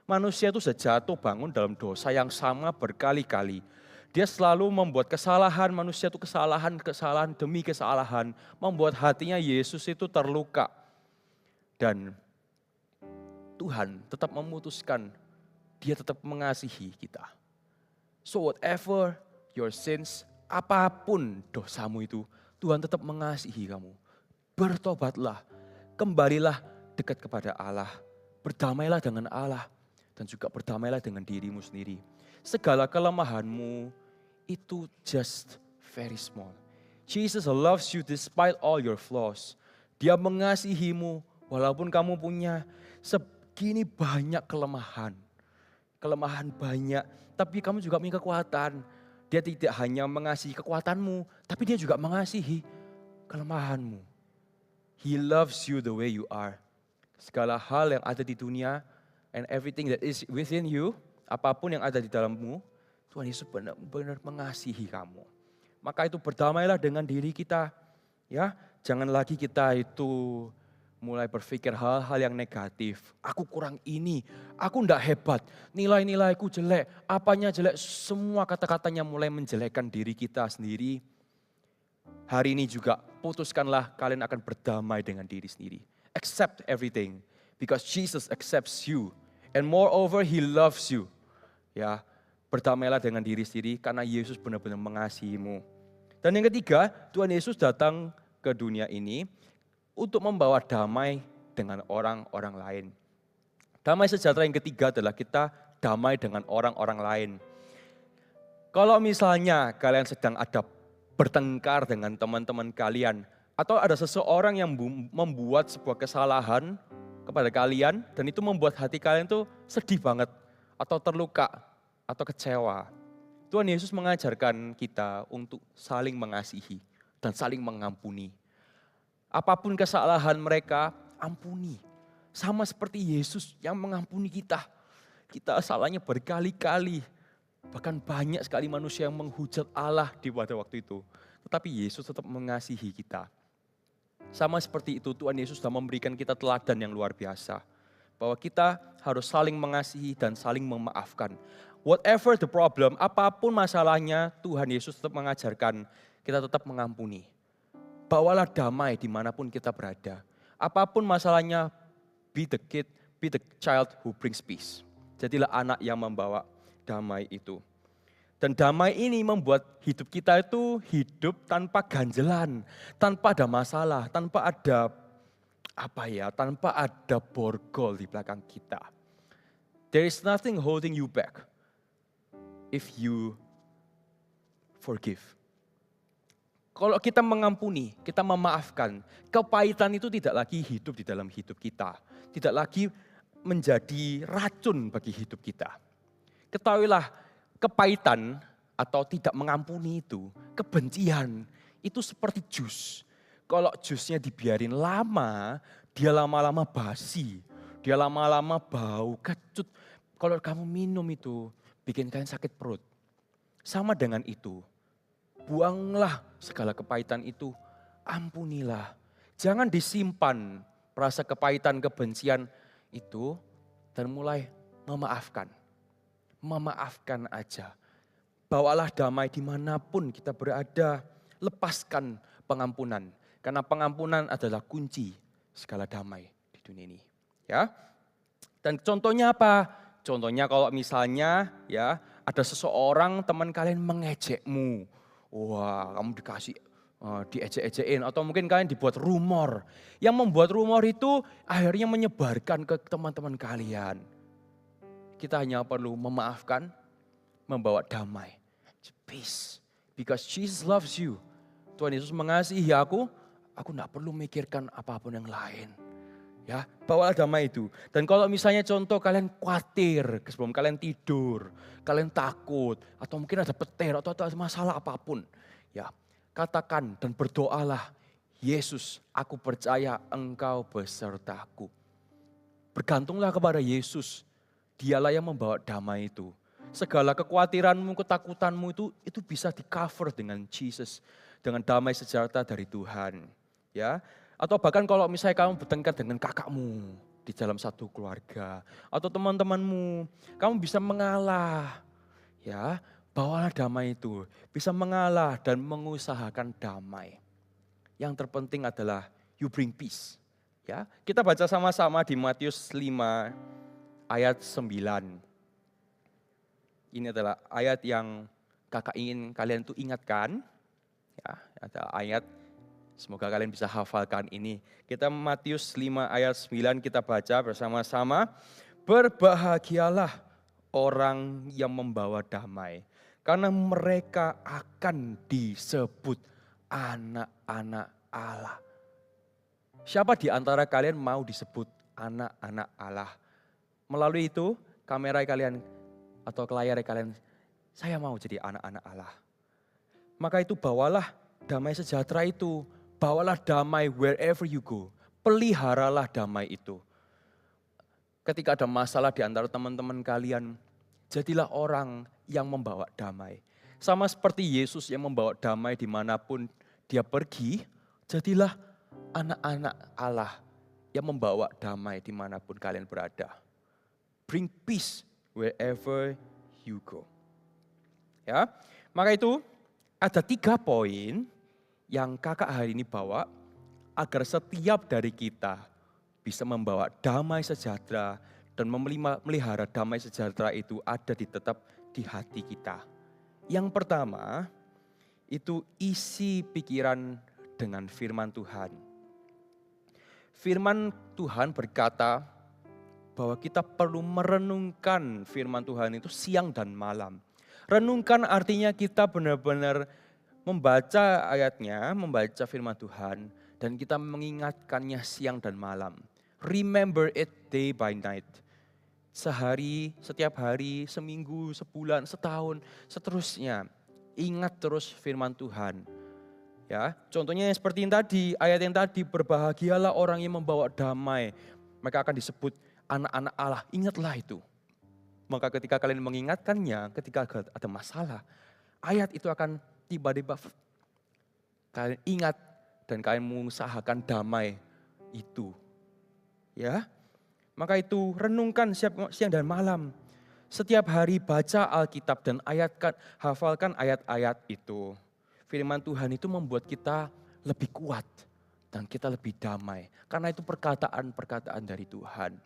[SPEAKER 6] Manusia itu sudah jatuh bangun dalam dosa yang sama berkali-kali. Dia selalu membuat kesalahan, manusia itu kesalahan demi kesalahan. Membuat hatinya Yesus itu terluka. Dan Tuhan tetap memutuskan, dia tetap mengasihi kita. So whatever your sins, apapun dosamu itu, Tuhan tetap mengasihi kamu. Bertobatlah, kembalilah dekat kepada Allah. Berdamailah dengan Allah. Dan juga berdamailah dengan dirimu sendiri. Segala kelemahanmu itu just very small. Jesus loves you despite all your flaws. Dia mengasihimu walaupun kamu punya segini banyak kelemahan. Kelemahan banyak, tapi kamu juga punya kekuatan. Dia tidak hanya mengasihi kekuatanmu, tapi dia juga mengasihi kelemahanmu. He loves you the way you are. Segala hal yang ada di dunia, and everything that is within you, apapun yang ada di dalammu, Tuhan Yesus benar-benar mengasihi kamu. Maka itu berdamailah dengan diri kita. Ya, jangan lagi kita itu mulai berpikir hal-hal yang negatif. Aku kurang ini, aku enggak hebat, nilai-nilaiku jelek, apanya jelek, semua kata-katanya mulai menjelekkan diri kita sendiri. Hari ini juga putuskanlah kalian akan berdamai dengan diri sendiri. Accept everything. Because Jesus accepts you. And moreover, He loves you. Ya, berdamailah dengan diri sendiri karena Yesus benar-benar mengasihimu. Dan yang ketiga, Tuhan Yesus datang ke dunia ini untuk membawa damai dengan orang-orang lain. Damai sejahtera yang ketiga adalah kita damai dengan orang-orang lain. Kalau misalnya kalian sedang ada bertengkar dengan teman-teman kalian, atau ada seseorang yang membuat sebuah kesalahan kepada kalian, dan itu membuat hati kalian tuh sedih banget, atau terluka, atau kecewa. Tuhan Yesus mengajarkan kita untuk saling mengasihi dan saling mengampuni. Apapun kesalahan mereka, ampuni. Sama seperti Yesus yang mengampuni kita. Kita salahnya berkali-kali. Bahkan banyak sekali manusia yang menghujat Allah di pada waktu itu. Tetapi Yesus tetap mengasihi kita. Sama seperti itu Tuhan Yesus sudah memberikan kita teladan yang luar biasa. Bahwa kita harus saling mengasihi dan saling memaafkan. Whatever the problem, apapun masalahnya, Tuhan Yesus tetap mengajarkan kita tetap mengampuni. Bawalah damai dimanapun kita berada. Apapun masalahnya, be the child who brings peace. Jadilah anak yang membawa damai itu. Dan damai ini membuat hidup kita itu hidup tanpa ganjelan, tanpa ada masalah, tanpa ada borgol di belakang kita. There is nothing holding you back if you forgive. Kalau kita mengampuni, kita memaafkan, kepahitan itu tidak lagi hidup di dalam hidup kita. Tidak lagi menjadi racun bagi hidup kita. Ketahuilah, kepahitan atau tidak mengampuni itu, kebencian, itu seperti jus. Kalau jusnya dibiarin lama, dia lama-lama basi. Dia lama-lama bau, kecut. Kalau kamu minum itu, bikin kalian sakit perut. Sama dengan itu, buanglah segala kepahitan itu, ampunilah. Jangan disimpan rasa kepahitan, kebencian itu dan mulai memaafkan. Memaafkan aja. Bawalah damai dimanapun kita berada. Lepaskan pengampunan. Karena pengampunan adalah kunci segala damai di dunia ini. Ya. Dan contohnya apa? Contohnya kalau misalnya ya ada seseorang teman kalian mengejekmu. Wah, kamu dikasih diejek-ejekin atau mungkin kalian dibuat rumor. Yang membuat rumor itu akhirnya menyebarkan ke teman-teman kalian. Kita hanya perlu memaafkan, membawa damai. Peace. Because Jesus loves you. Tuhan Yesus mengasihi aku tidak perlu mikirkan apapun yang lain. Ya, bawalah damai itu. Dan kalau misalnya contoh kalian khawatir sebelum kalian tidur, kalian takut, atau mungkin ada petir atau ada masalah apapun, ya, katakan dan berdoalah, Yesus, aku percaya Engkau besertaku. Bergantunglah kepada Yesus, Dialah yang membawa damai itu. Segala kekhawatiranmu, ketakutanmu itu bisa di cover dengan Jesus, dengan damai sejahtera dari Tuhan. Ya, atau bahkan kalau misalnya kamu bertengkar dengan kakakmu di dalam satu keluarga atau teman-temanmu, kamu bisa mengalah. Ya, bawalah damai itu, bisa mengalah dan mengusahakan damai. Yang terpenting adalah you bring peace. Ya, kita baca sama-sama di Matius 5 ayat 9. Ini adalah ayat yang kakak ingin kalian tuh ingatkan. Ya, ada ayat, semoga kalian bisa hafalkan ini. Kita Matius 5 ayat 9 kita baca bersama-sama. Berbahagialah orang yang membawa damai, karena mereka akan disebut anak-anak Allah. Siapa di antara kalian mau disebut anak-anak Allah? Melalui itu, kamera kalian atau layar kalian, saya mau jadi anak-anak Allah. Maka itu bawalah damai sejahtera itu. Bawalah damai wherever you go. Peliharalah damai itu. Ketika ada masalah di antara teman-teman kalian, jadilah orang yang membawa damai. Sama seperti Yesus yang membawa damai dimanapun dia pergi, jadilah anak-anak Allah yang membawa damai dimanapun kalian berada. Bring peace wherever you go. Ya, maka itu ada 3 poin yang kakak hari ini bawa agar setiap dari kita bisa membawa damai sejahtera dan memelihara damai sejahtera itu ada tetap di hati kita. Yang pertama, itu isi pikiran dengan firman Tuhan. Firman Tuhan berkata bahwa kita perlu merenungkan firman Tuhan itu siang dan malam. Renungkan artinya kita benar-benar membaca ayatnya, membaca firman Tuhan, dan kita mengingatkannya siang dan malam. Remember it day by night. Sehari, setiap hari, seminggu, sebulan, setahun, seterusnya. Ingat terus firman Tuhan. Ya, contohnya seperti yang tadi, ayat yang tadi, berbahagialah orang yang membawa damai. Mereka akan disebut anak-anak Allah. Ingatlah itu. Maka ketika kalian mengingatkannya, ketika ada masalah, ayat itu akan tiba-tiba kalian ingat dan kalian mengusahakan damai itu. Ya, maka itu renungkan siang dan malam. Setiap hari baca Alkitab dan hafalkan ayat-ayat itu. Firman Tuhan itu membuat kita lebih kuat dan kita lebih damai. Karena itu perkataan-perkataan dari Tuhan.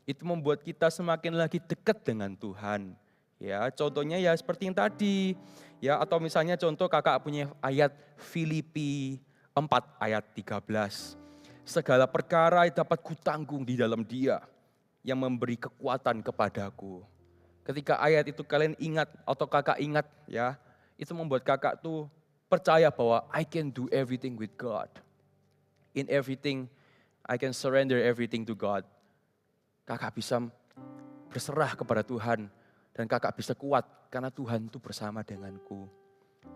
[SPEAKER 6] Itu membuat kita semakin lagi dekat dengan Tuhan. Ya, contohnya ya seperti yang tadi. Ya, atau misalnya contoh kakak punya ayat Filipi 4 ayat 13. Segala perkara dapat kutanggung di dalam Dia yang memberi kekuatan kepadaku. Ketika ayat itu kalian ingat atau kakak ingat ya, itu membuat kakak tuh percaya bahwa I can do everything with God. In everything, I can surrender everything to God. Kakak bisa berserah kepada Tuhan dan kakak bisa kuat karena Tuhan itu bersama denganku.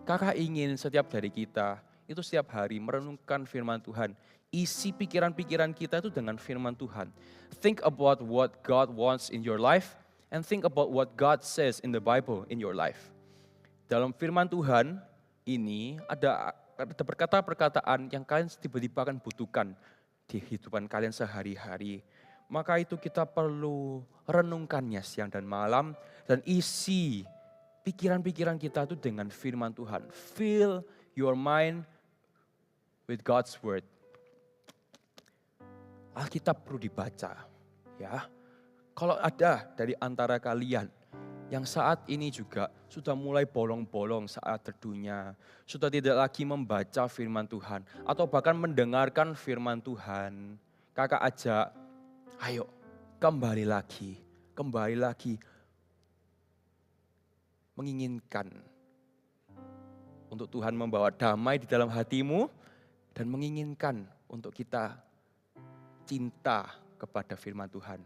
[SPEAKER 6] Kakak ingin setiap dari kita itu setiap hari merenungkan firman Tuhan. Isi pikiran-pikiran kita itu dengan firman Tuhan. Think about what God wants in your life and think about what God says in the Bible in your life. Dalam firman Tuhan ini ada perkataan-perkataan yang kalian tiba-tiba akan butuhkan di kehidupan kalian sehari-hari. Maka itu kita perlu renungkannya siang dan malam dan isi pikiran-pikiran kita itu dengan firman Tuhan. Fill your mind with God's word. Alkitab perlu dibaca, ya. Kalau ada dari antara kalian yang saat ini juga sudah mulai bolong-bolong saat teduhnya, sudah tidak lagi membaca firman Tuhan, atau bahkan mendengarkan firman Tuhan, kakak ajak, ayo kembali lagi, menginginkan untuk Tuhan membawa damai di dalam hatimu, dan menginginkan untuk kita cinta kepada firman Tuhan.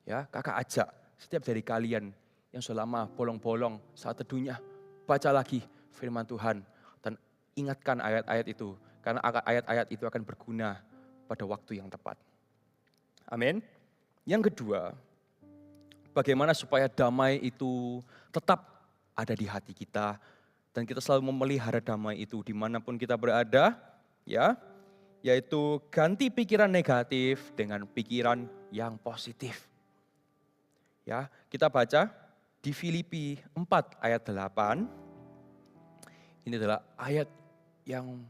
[SPEAKER 6] Ya, kakak ajak setiap dari kalian yang sudah lama bolong-bolong saat teduhnya, baca lagi firman Tuhan dan ingatkan ayat-ayat itu, karena ayat-ayat itu akan berguna pada waktu yang tepat. Amin. Yang kedua, bagaimana supaya damai itu tetap ada di hati kita dan kita selalu memelihara damai itu dimanapun kita berada, ya, yaitu ganti pikiran negatif dengan pikiran yang positif. Ya, kita baca di Filipi 4 ayat 8, ini adalah ayat yang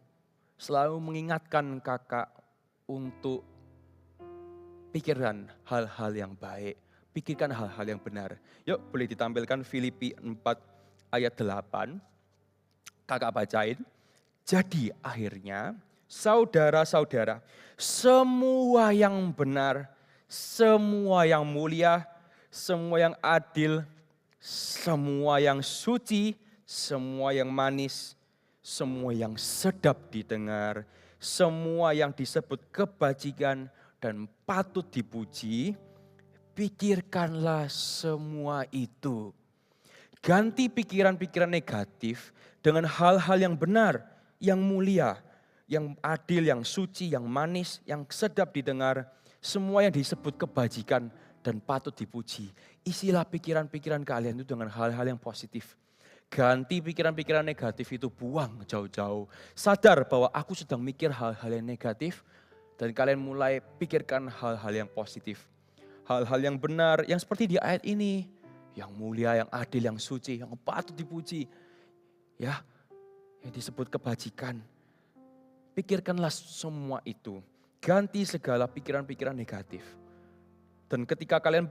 [SPEAKER 6] selalu mengingatkan kakak untuk pikirkan hal-hal yang baik, pikirkan hal-hal yang benar. Yuk boleh ditampilkan Filipi 4 ayat 8, kakak bacain. Jadi akhirnya saudara-saudara, semua yang benar, semua yang mulia, semua yang adil, semua yang suci, semua yang manis, semua yang sedap didengar, semua yang disebut kebajikan dan patut dipuji, pikirkanlah semua itu. Ganti pikiran-pikiran negatif dengan hal-hal yang benar, yang mulia, yang adil, yang suci, yang manis, yang sedap didengar, semua yang disebut kebajikan dan patut dipuji. Isilah pikiran-pikiran kalian itu dengan hal-hal yang positif. Ganti pikiran-pikiran negatif itu, buang jauh-jauh. Sadar bahwa aku sedang mikir hal-hal yang negatif dan kalian mulai pikirkan hal-hal yang positif. Hal-hal yang benar, yang seperti di ayat ini. Yang mulia, yang adil, yang suci, yang patut dipuji. Ya, yang disebut kebajikan. Pikirkanlah semua itu. Ganti segala pikiran-pikiran negatif. Dan ketika kalian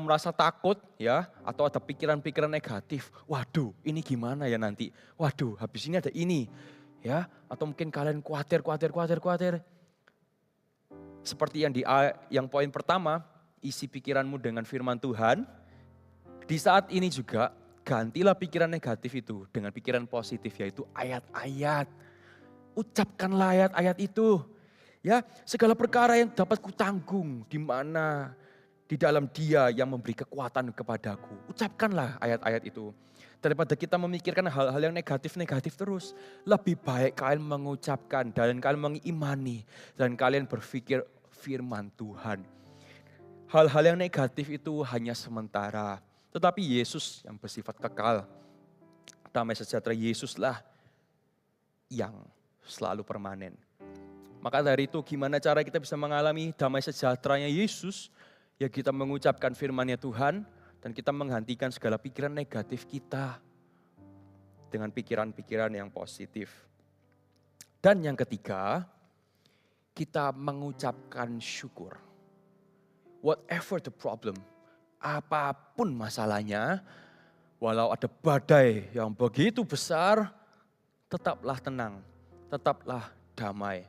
[SPEAKER 6] merasa takut ya, atau ada pikiran-pikiran negatif, waduh ini gimana ya nanti, waduh habis ini ada ini, ya, atau mungkin kalian khawatir. Seperti yang poin pertama, isi pikiranmu dengan firman Tuhan. Di saat ini juga gantilah pikiran negatif itu dengan pikiran positif, yaitu ayat-ayat. Ucapkanlah ayat-ayat itu. Ya, segala perkara yang dapat kutanggung di mana di dalam Dia yang memberi kekuatan kepadaku. Ucapkanlah ayat-ayat itu. Daripada kita memikirkan hal-hal yang negatif-negatif terus, lebih baik kalian mengucapkan dan kalian mengimani dan kalian berpikir firman Tuhan. Hal-hal yang negatif itu hanya sementara, tetapi Yesus yang bersifat kekal. Damai sejahtera Yesuslah yang selalu permanen. Maka dari itu gimana cara kita bisa mengalami damai sejahteranya Yesus? Ya kita mengucapkan firman-Nya Tuhan dan kita menghentikan segala pikiran negatif kita dengan pikiran-pikiran yang positif. Dan yang ketiga, kita mengucapkan syukur. Whatever the problem, apapun masalahnya, walau ada badai yang begitu besar, tetaplah tenang, tetaplah damai.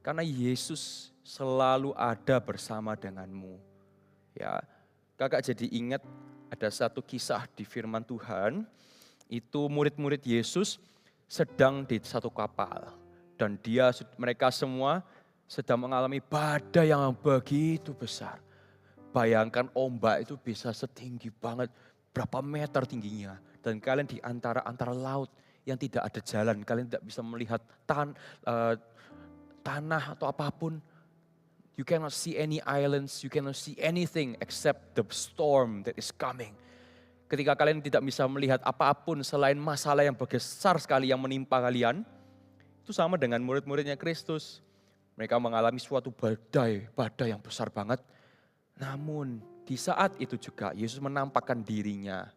[SPEAKER 6] Karena Yesus selalu ada bersama denganmu. Ya, kakak jadi ingat ada satu kisah di firman Tuhan. Itu murid-murid Yesus sedang di satu kapal. Dan mereka semua sedang mengalami badai yang begitu besar. Bayangkan ombak itu bisa setinggi banget, berapa meter tingginya. Dan kalian di antara laut yang tidak ada jalan. Kalian tidak bisa melihat tanah atau apapun. You cannot see any islands, you cannot see anything except the storm that is coming. Ketika kalian tidak bisa melihat apapun selain masalah yang besar sekali yang menimpa kalian, itu sama dengan murid-muridnya Kristus. Mereka mengalami suatu badai yang besar banget. Namun di saat itu juga Yesus menampakkan dirinya.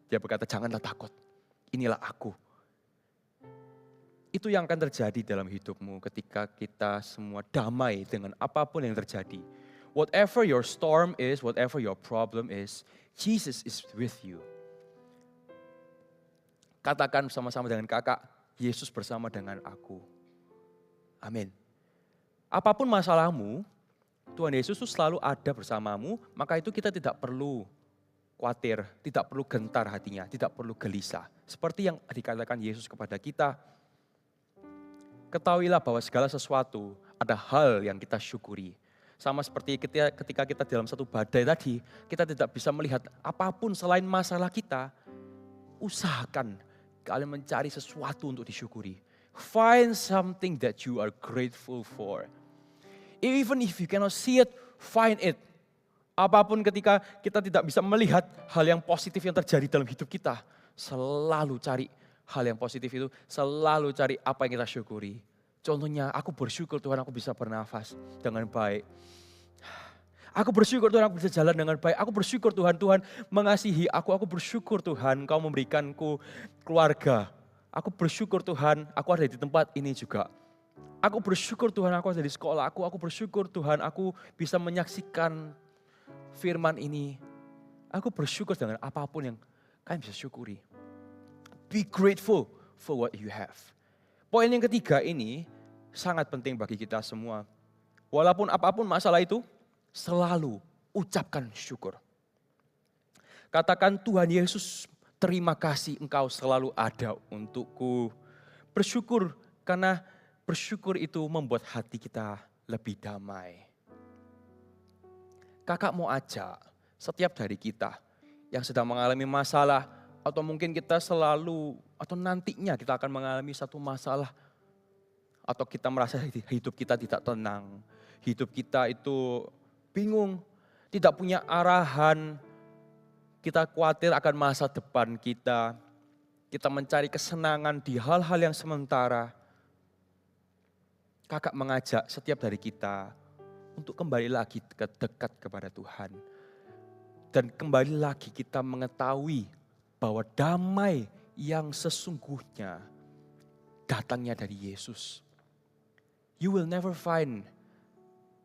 [SPEAKER 6] Dia berkata, janganlah takut, inilah aku. Itu yang akan terjadi dalam hidupmu ketika kita semua damai dengan apapun yang terjadi. Whatever your storm is, whatever your problem is, Jesus is with you. Katakan sama-sama dengan kakak, Yesus bersama dengan aku. Amin. Apapun masalahmu, Tuhan Yesus itu selalu ada bersamamu, maka itu kita tidak perlu khawatir, tidak perlu gentar hatinya, tidak perlu gelisah. Seperti yang dikatakan Yesus kepada kita, ketahuilah bahwa segala sesuatu ada hal yang kita syukuri. Sama seperti ketika kita dalam satu badai tadi, kita tidak bisa melihat apapun selain masalah kita. Usahakan kalian mencari sesuatu untuk disyukuri. Find something that you are grateful for. Even if you cannot see it, find it. Apapun ketika kita tidak bisa melihat hal yang positif yang terjadi dalam hidup kita, selalu cari hal yang positif itu, selalu cari apa yang kita syukuri. Contohnya, aku bersyukur Tuhan aku bisa bernafas dengan baik. Aku bersyukur Tuhan aku bisa jalan dengan baik. Aku bersyukur Tuhan mengasihi aku. Aku bersyukur Tuhan Kau memberikanku keluarga. Aku bersyukur Tuhan aku ada di tempat ini juga. Aku bersyukur Tuhan aku ada di sekolah aku. Aku bersyukur Tuhan aku bisa menyaksikan firman ini. Aku bersyukur dengan apapun yang kalian bisa syukuri. Be grateful for what you have. Poin yang ketiga ini sangat penting bagi kita semua. Walaupun apapun masalah itu, selalu ucapkan syukur. Katakan, Tuhan Yesus, terima kasih Engkau selalu ada untukku. Bersyukur karena bersyukur itu membuat hati kita lebih damai. Kakak mau ajak setiap dari kita yang sedang mengalami masalah, atau mungkin kita selalu, atau nantinya kita akan mengalami satu masalah. Atau kita merasa hidup kita tidak tenang. Hidup kita itu bingung, tidak punya arahan. Kita khawatir akan masa depan kita. Kita mencari kesenangan di hal-hal yang sementara. Kakak mengajak setiap dari kita untuk kembali lagi dekat kepada Tuhan. Dan kembali lagi kita mengetahui bahwa damai yang sesungguhnya datangnya dari Yesus. You will never find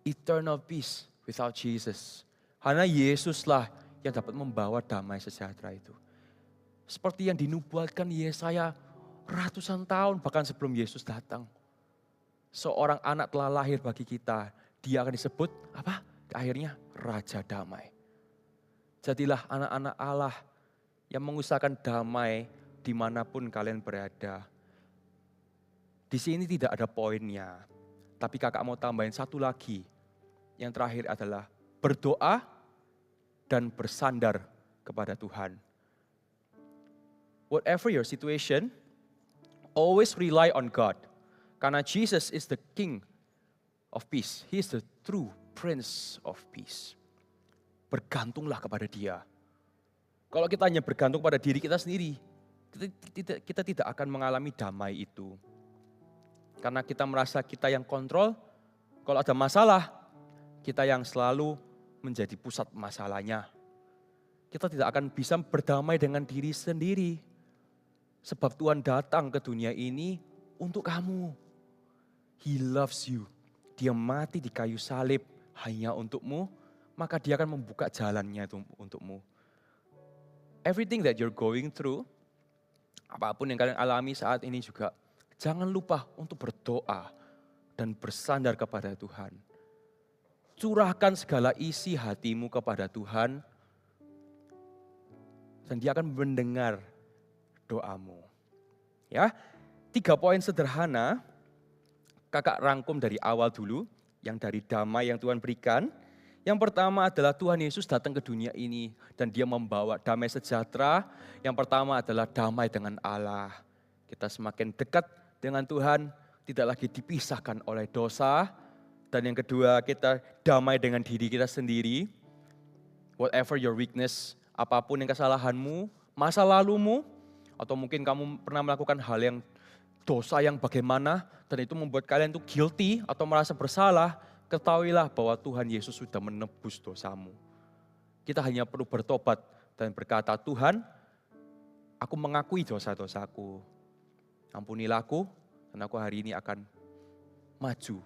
[SPEAKER 6] eternal peace without Jesus. Karena Yesuslah yang dapat membawa damai sejahtera itu. Seperti yang dinubuatkan Yesaya ratusan tahun bahkan sebelum Yesus datang. Seorang anak telah lahir bagi kita. Dia akan disebut apa? Akhirnya Raja Damai. Jadilah anak-anak Allah yang mengusahakan damai dimanapun kalian berada. Di sini tidak ada poinnya. Tapi kakak mau tambahin satu lagi. Yang terakhir adalah berdoa dan bersandar kepada Tuhan. Whatever your situation, always rely on God. Karena Jesus is the King of peace. He is the true Prince of peace. Bergantunglah kepada Dia. Kalau kita hanya bergantung pada diri kita sendiri, kita tidak akan mengalami damai itu. Karena kita merasa kita yang kontrol, kalau ada masalah, kita yang selalu menjadi pusat masalahnya. Kita tidak akan bisa berdamai dengan diri sendiri. Sebab Tuhan datang ke dunia ini untuk kamu. He loves you. Dia mati di kayu salib hanya untukmu, maka Dia akan membuka jalannya untukmu. Everything that you're going through, apapun yang kalian alami saat ini juga, jangan lupa untuk berdoa dan bersandar kepada Tuhan. Curahkan segala isi hatimu kepada Tuhan, dan Dia akan mendengar doamu. Ya, 3 poin sederhana, kakak rangkum dari awal dulu, yang dari damai yang Tuhan berikan. Yang pertama adalah Tuhan Yesus datang ke dunia ini dan Dia membawa damai sejahtera. Yang pertama adalah damai dengan Allah. Kita semakin dekat dengan Tuhan, tidak lagi dipisahkan oleh dosa, Dan yang kedua, kita damai dengan diri kita sendiri. Whatever your weakness, apapun yang kesalahanmu, masa lalumu, atau mungkin kamu pernah melakukan hal yang dosa yang bagaimana, dan itu membuat kalian tuh guilty atau merasa bersalah, ketahuilah bahwa Tuhan Yesus sudah menebus dosamu. Kita hanya perlu bertobat dan berkata, Tuhan, aku mengakui dosa-dosaku. Ampunilah aku, dan aku hari ini akan maju,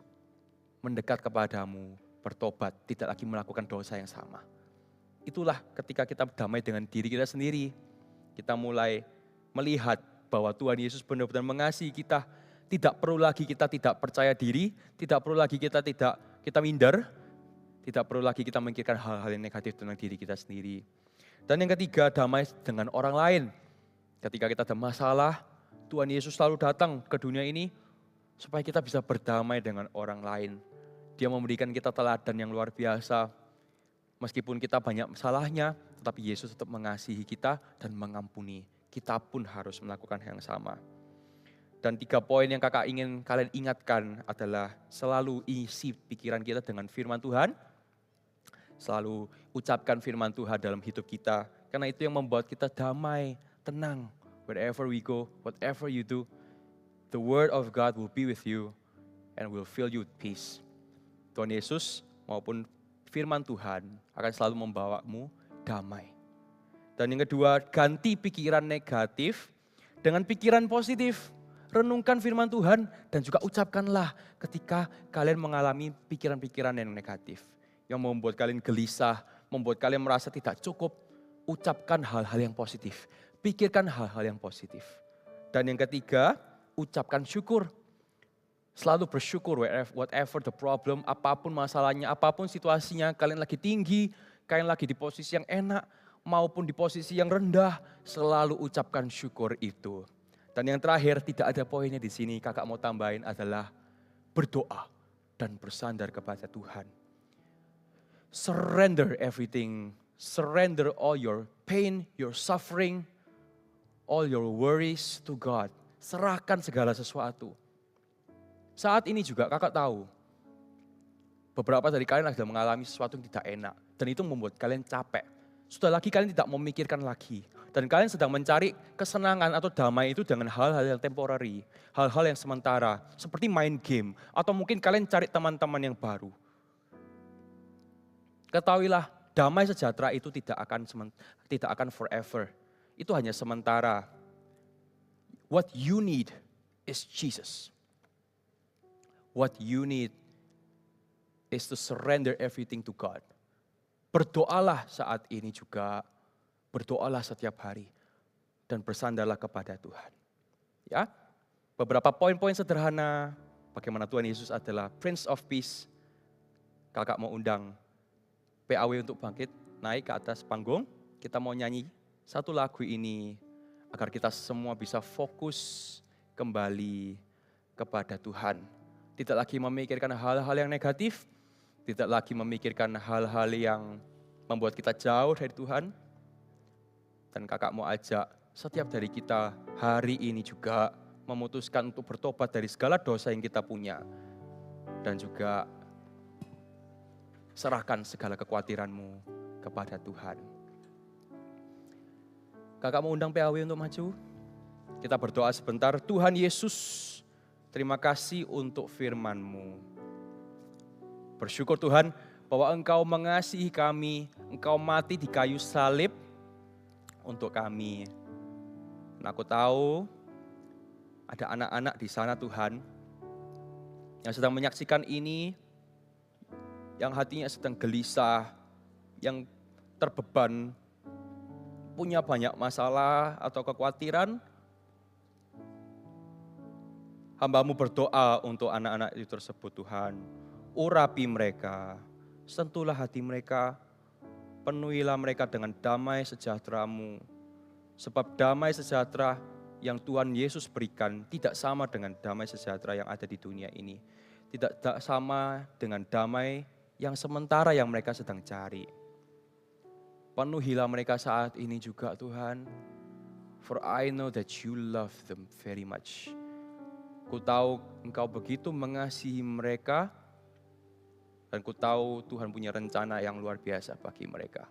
[SPEAKER 6] mendekat kepadamu, bertobat, tidak lagi melakukan dosa yang sama. Itulah ketika kita damai dengan diri kita sendiri. Kita mulai melihat bahwa Tuhan Yesus benar-benar mengasihi kita. Tidak perlu lagi kita tidak percaya diri, tidak perlu lagi kita minder, tidak perlu lagi kita memikirkan hal-hal yang negatif tentang diri kita sendiri. Dan yang ketiga, damai dengan orang lain. Ketika kita ada masalah, Tuhan Yesus selalu datang ke dunia ini supaya kita bisa berdamai dengan orang lain. Dia memberikan kita teladan yang luar biasa. Meskipun kita banyak masalahnya, tetapi Yesus tetap mengasihi kita dan mengampuni. Kita pun harus melakukan yang sama. Dan 3 poin yang kakak ingin kalian ingatkan adalah selalu isi pikiran kita dengan firman Tuhan. Selalu ucapkan firman Tuhan dalam hidup kita. Karena itu yang membuat kita damai, tenang. Wherever we go, whatever you do, the word of God will be with you and will fill you with peace. Tuhan Yesus maupun firman Tuhan akan selalu membawamu damai. Dan yang kedua, ganti pikiran negatif dengan pikiran positif. Renungkan firman Tuhan dan juga ucapkanlah ketika kalian mengalami pikiran-pikiran yang negatif. Yang membuat kalian gelisah, membuat kalian merasa tidak cukup. Ucapkan hal-hal yang positif. Pikirkan hal-hal yang positif. Dan yang ketiga, ucapkan syukur. Selalu bersyukur whatever the problem, apapun masalahnya, apapun situasinya, kalian lagi tinggi, kalian lagi di posisi yang enak, maupun di posisi yang rendah, selalu ucapkan syukur itu. Dan yang terakhir, tidak ada poinnya di sini, kakak mau tambahin adalah berdoa dan bersandar kepada Tuhan. Surrender everything, surrender all your pain, your suffering, all your worries to God. Serahkan segala sesuatu. Saat ini juga kakak tahu, beberapa dari kalian sudah mengalami sesuatu yang tidak enak. Dan itu membuat kalian capek. Sudah lagi kalian tidak memikirkan lagi. Dan kalian sedang mencari kesenangan atau damai itu dengan hal-hal yang temporary. Hal-hal yang sementara, seperti main game. Atau mungkin kalian cari teman-teman yang baru. Ketahuilah, damai sejahtera itu tidak akan forever. Itu hanya sementara. What you need is Jesus. What you need is to surrender everything to God. Berdoalah saat ini juga, berdoalah setiap hari, dan bersandarlah kepada Tuhan. Ya, beberapa poin-poin sederhana, bagaimana Tuhan Yesus adalah Prince of Peace. Kakak mau undang PAW untuk bangkit, naik ke atas panggung. Kita mau nyanyi satu lagu ini, agar kita semua bisa fokus kembali kepada Tuhan. Tidak lagi memikirkan hal-hal yang negatif, tidak lagi memikirkan hal-hal yang membuat kita jauh dari Tuhan. Dan kakak mau ajak setiap dari kita hari ini juga memutuskan untuk bertobat dari segala dosa yang kita punya. Dan juga serahkan segala kekhawatiranmu kepada Tuhan. Kakak mau undang PAW untuk maju. Kita berdoa sebentar. Tuhan Yesus, terima kasih untuk firman-Mu. Bersyukur Tuhan bahwa Engkau mengasihi kami, Engkau mati di kayu salib untuk kami. Dan aku tahu ada anak-anak di sana Tuhan, yang sedang menyaksikan ini, yang hatinya sedang gelisah, yang terbeban, punya banyak masalah atau kekhawatiran. Hamba-Mu berdoa untuk anak-anak itu tersebut Tuhan. Urapi mereka, sentuhlah hati mereka, penuhilah mereka dengan damai sejahtera-Mu. Sebab damai sejahtera yang Tuhan Yesus berikan tidak sama dengan damai sejahtera yang ada di dunia ini. Tidak sama dengan damai yang sementara yang mereka sedang cari. Penuhilah mereka saat ini juga Tuhan. For I know that you love them very much. Ku tahu Engkau begitu mengasihi mereka Dan ku tahu Tuhan punya rencana yang luar biasa bagi mereka.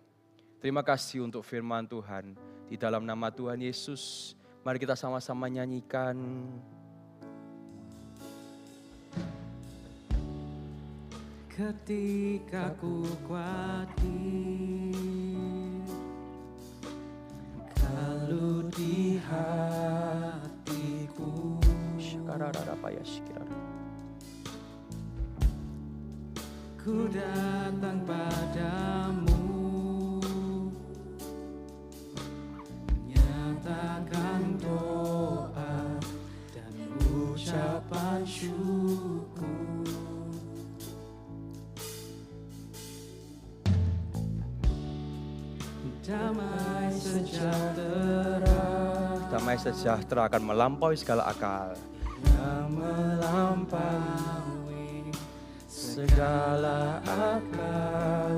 [SPEAKER 6] Terima kasih untuk firman Tuhan. Di dalam nama Tuhan Yesus, mari kita sama-sama nyanyikan.
[SPEAKER 4] Ketika ku khawatir, kalau di hatiku ku datang padamu, nyatakan doa dan ucapan syukur. Damai
[SPEAKER 6] sejahtera akan melampaui segala akal.
[SPEAKER 4] yang melampaui segala akal,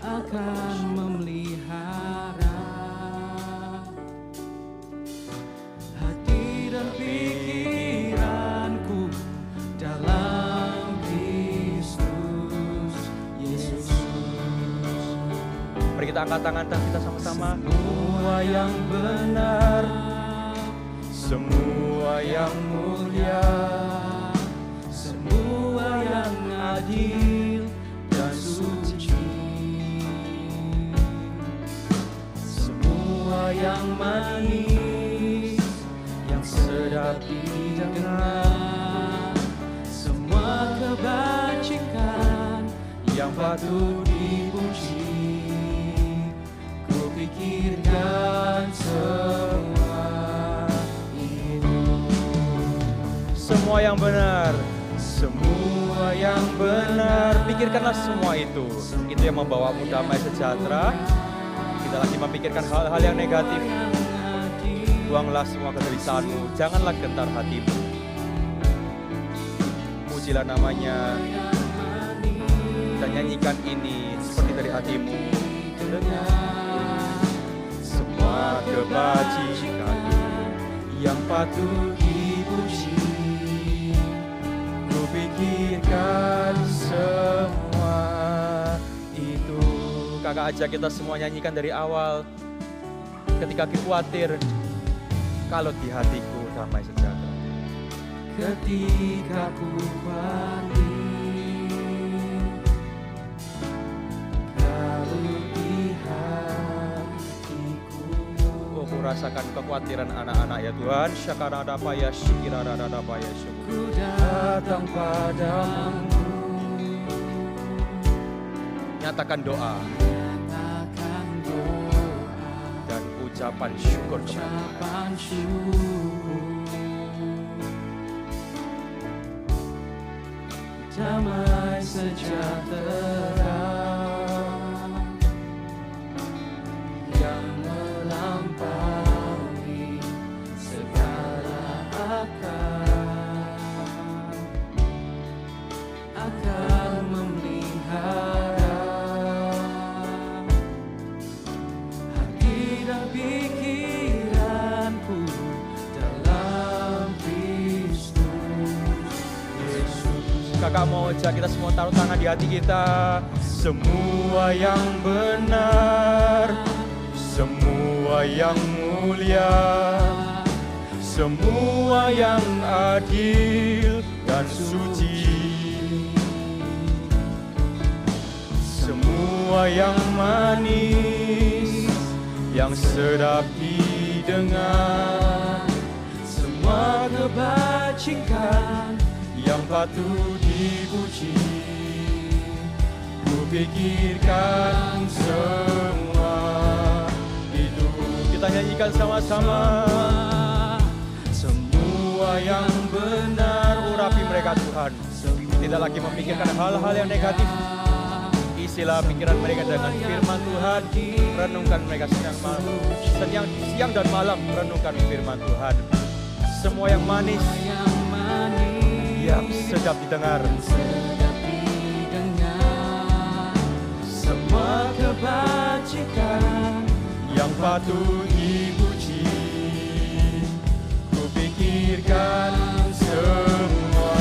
[SPEAKER 4] akan memelihara hati dan pikiranku dalam Kristus Yesus.
[SPEAKER 6] Mari kita angkat tangan dan kita sama-sama.
[SPEAKER 4] Semua yang benar, semua yang mulia, semua yang adil dan suci, semua yang manis, yang sedap didengar, semua kebajikan yang patut dipuji, ku pikirkan semua itu.
[SPEAKER 6] Semua yang benar,
[SPEAKER 4] Semua yang benar,
[SPEAKER 6] pikirkanlah semua itu. Itu yang membawamu damai sejahtera. Tidak lagi memikirkan hal-hal yang negatif. Buanglah semua kegelisahanmu, janganlah gentar hatimu. Pujilah namanya dan nyanyikan ini seperti dari hatimu.
[SPEAKER 4] semua kebajikan yang patut dipuji, ku pikirkan semua itu.
[SPEAKER 6] Kakak ajak kita semua nyanyikan dari awal. Ketika khawatir, kalau di hatiku damai sejahtera.
[SPEAKER 4] Ketika ku khawatir, kalau di hatiku.
[SPEAKER 6] Oh, ku rasakan kekhawatiran anak-anak ya Tuhan. Syakarada paya syikirada paya syukur.
[SPEAKER 4] Ku datang padamu,
[SPEAKER 6] Nyatakan doa
[SPEAKER 4] nyatakan doa,
[SPEAKER 6] dan ucapan syukur kepada Tuhan.
[SPEAKER 4] ucapan syukur. Damai sejahtera yang melampaui segala akal, akan memelihara hati dan pikiranku dalam Kristus Yesus.
[SPEAKER 6] Kakak mau ajak kita semua taruh tangan di hati kita.
[SPEAKER 4] Semua yang benar, semua yang mulia, semua yang adil dan suci, semua yang manis, yang sedap didengar, semua kebajikan yang patut dipuji, ku pikirkan semua itu.
[SPEAKER 6] Kita nyanyikan sama-sama.
[SPEAKER 4] Semua yang benar,
[SPEAKER 6] Urapi mereka Tuhan. Tidak lagi memikirkan hal-hal yang negatif. Isilah pikiran mereka dengan firman Tuhan. Renungkan mereka siang dan malam. Renungkan firman Tuhan. Semua yang manis, yang sedap didengar,
[SPEAKER 4] sedap didengar, semua kebajikan yang patut dipuji, ku pikirkan semua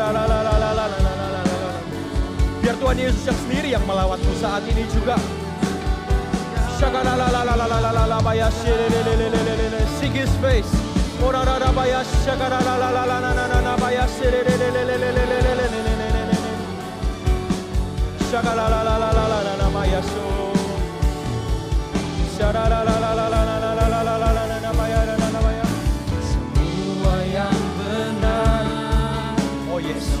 [SPEAKER 6] Biar Tuhan Yesus yang sendiri yang melawatmu saat ini juga. Seek His face.
[SPEAKER 4] Semua yang benar.
[SPEAKER 6] Oh yes,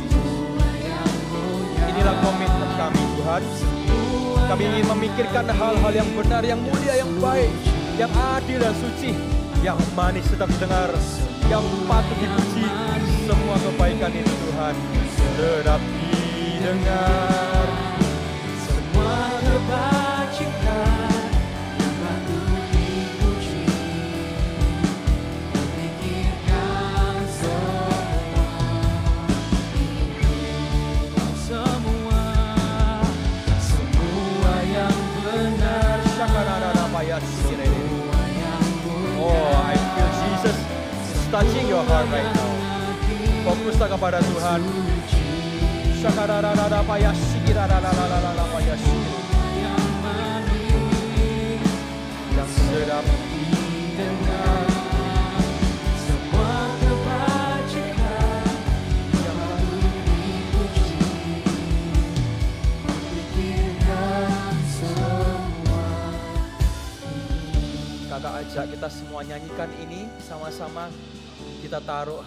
[SPEAKER 6] inilah komitmen kami Tuhan. Kami ingin memikirkan hal-hal yang benar, yang mulia, yang baik, yang adil dan suci, yang manis sedang dengar, yang patut dipuji. Semua kebaikan itu Tuhan sedap didengar.
[SPEAKER 4] Semua kebajikan yang patut dipuji. Memikirkan semua yang benar.
[SPEAKER 6] Oh, I feel Jesus is touching your heart right now. Fokuslah kepada Tuhan. Yang sedap didengar.
[SPEAKER 4] Semua kebajikan yang patut dipuji. Memikirkan semua.
[SPEAKER 6] Kakak ajak kita semua nyanyikan ini sama-sama. Kita taruh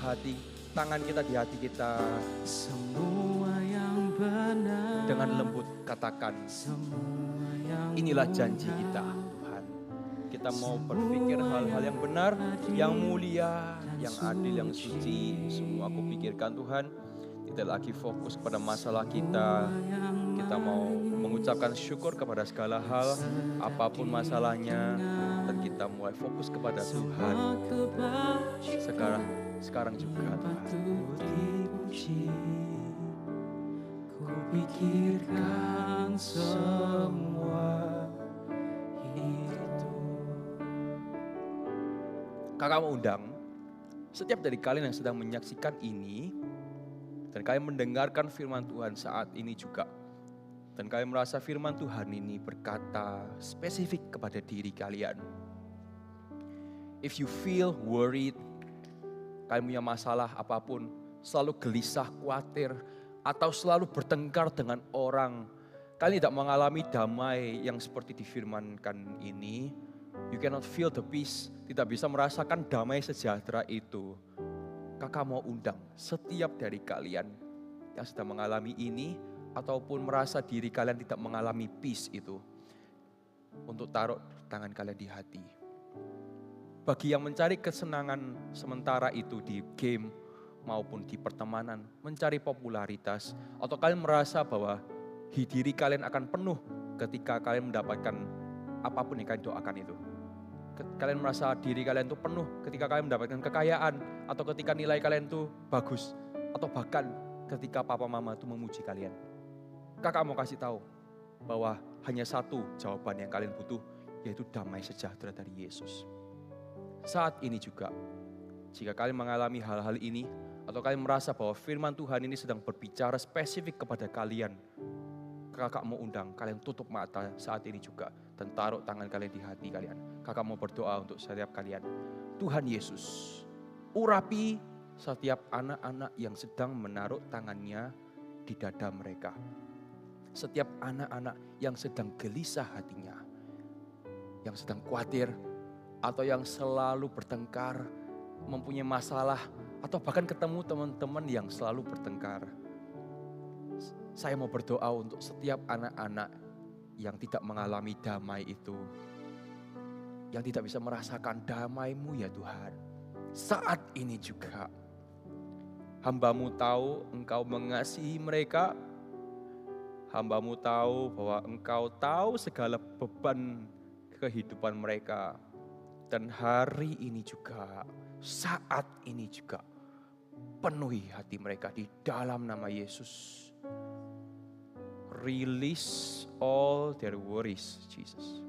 [SPEAKER 6] tangan kita di hati kita.
[SPEAKER 4] Semua yang benar.
[SPEAKER 6] Dengan lembut katakan,
[SPEAKER 4] Semua yang
[SPEAKER 6] inilah janji kita Tuhan. Kita mau berpikir hal-hal yang benar, yang mulia, yang adil, yang suci. Semua aku pikirkan Tuhan. Tidak lagi fokus pada masalah kita. Kita mau mengucapkan syukur kepada segala hal, apapun masalahnya. Dan kita mulai fokus kepada Tuhan. Sekarang juga Tuhan.
[SPEAKER 4] dipuji. Ku pikirkan semua itu.
[SPEAKER 6] Kakak mau undang setiap dari kalian yang sedang menyaksikan ini dan kalian mendengarkan firman Tuhan saat ini juga, dan kalian merasa firman Tuhan ini berkata spesifik kepada diri kalian. If you feel worried, kalian punya masalah apapun, selalu gelisah, khawatir, atau selalu bertengkar dengan orang, kalian tidak mengalami damai yang seperti difirmankan ini, you cannot feel the peace, tidak bisa merasakan damai sejahtera itu. Kakak mau undang setiap dari kalian yang sedang mengalami ini, ataupun merasa diri kalian tidak mengalami peace itu, untuk taruh tangan kalian di hati. Bagi yang mencari kesenangan sementara itu di game maupun di pertemanan, mencari popularitas, atau kalian merasa bahwa diri kalian akan penuh ketika kalian mendapatkan apapun yang kalian doakan itu. Kalian merasa diri kalian itu penuh ketika kalian mendapatkan kekayaan, atau ketika nilai kalian itu bagus, atau bahkan ketika papa mama itu memuji kalian. Kakak mau kasih tahu bahwa hanya satu jawaban yang kalian butuh, yaitu damai sejahtera dari Yesus. Saat ini juga, jika kalian mengalami hal-hal ini, atau kalian merasa bahwa firman Tuhan ini sedang berbicara spesifik kepada kalian, kakak mau undang kalian tutup mata saat ini juga, dan taruh tangan kalian di hati kalian. Kakak mau berdoa untuk setiap kalian. Tuhan Yesus, urapi setiap anak-anak yang sedang menaruh tangannya di dada mereka. Setiap anak-anak yang sedang gelisah hatinya, yang sedang khawatir, atau yang selalu bertengkar, mempunyai masalah atau bahkan ketemu teman-teman yang selalu bertengkar. Saya mau berdoa untuk setiap anak-anak yang tidak mengalami damai itu, yang tidak bisa merasakan damai-Mu ya Tuhan. Saat ini juga, hamba-Mu tahu Engkau mengasihi mereka, hamba-Mu tahu bahwa Engkau tahu segala beban kehidupan mereka. Dan hari ini juga, saat ini juga, penuhi hati mereka di dalam nama Yesus. Release all their worries, Jesus.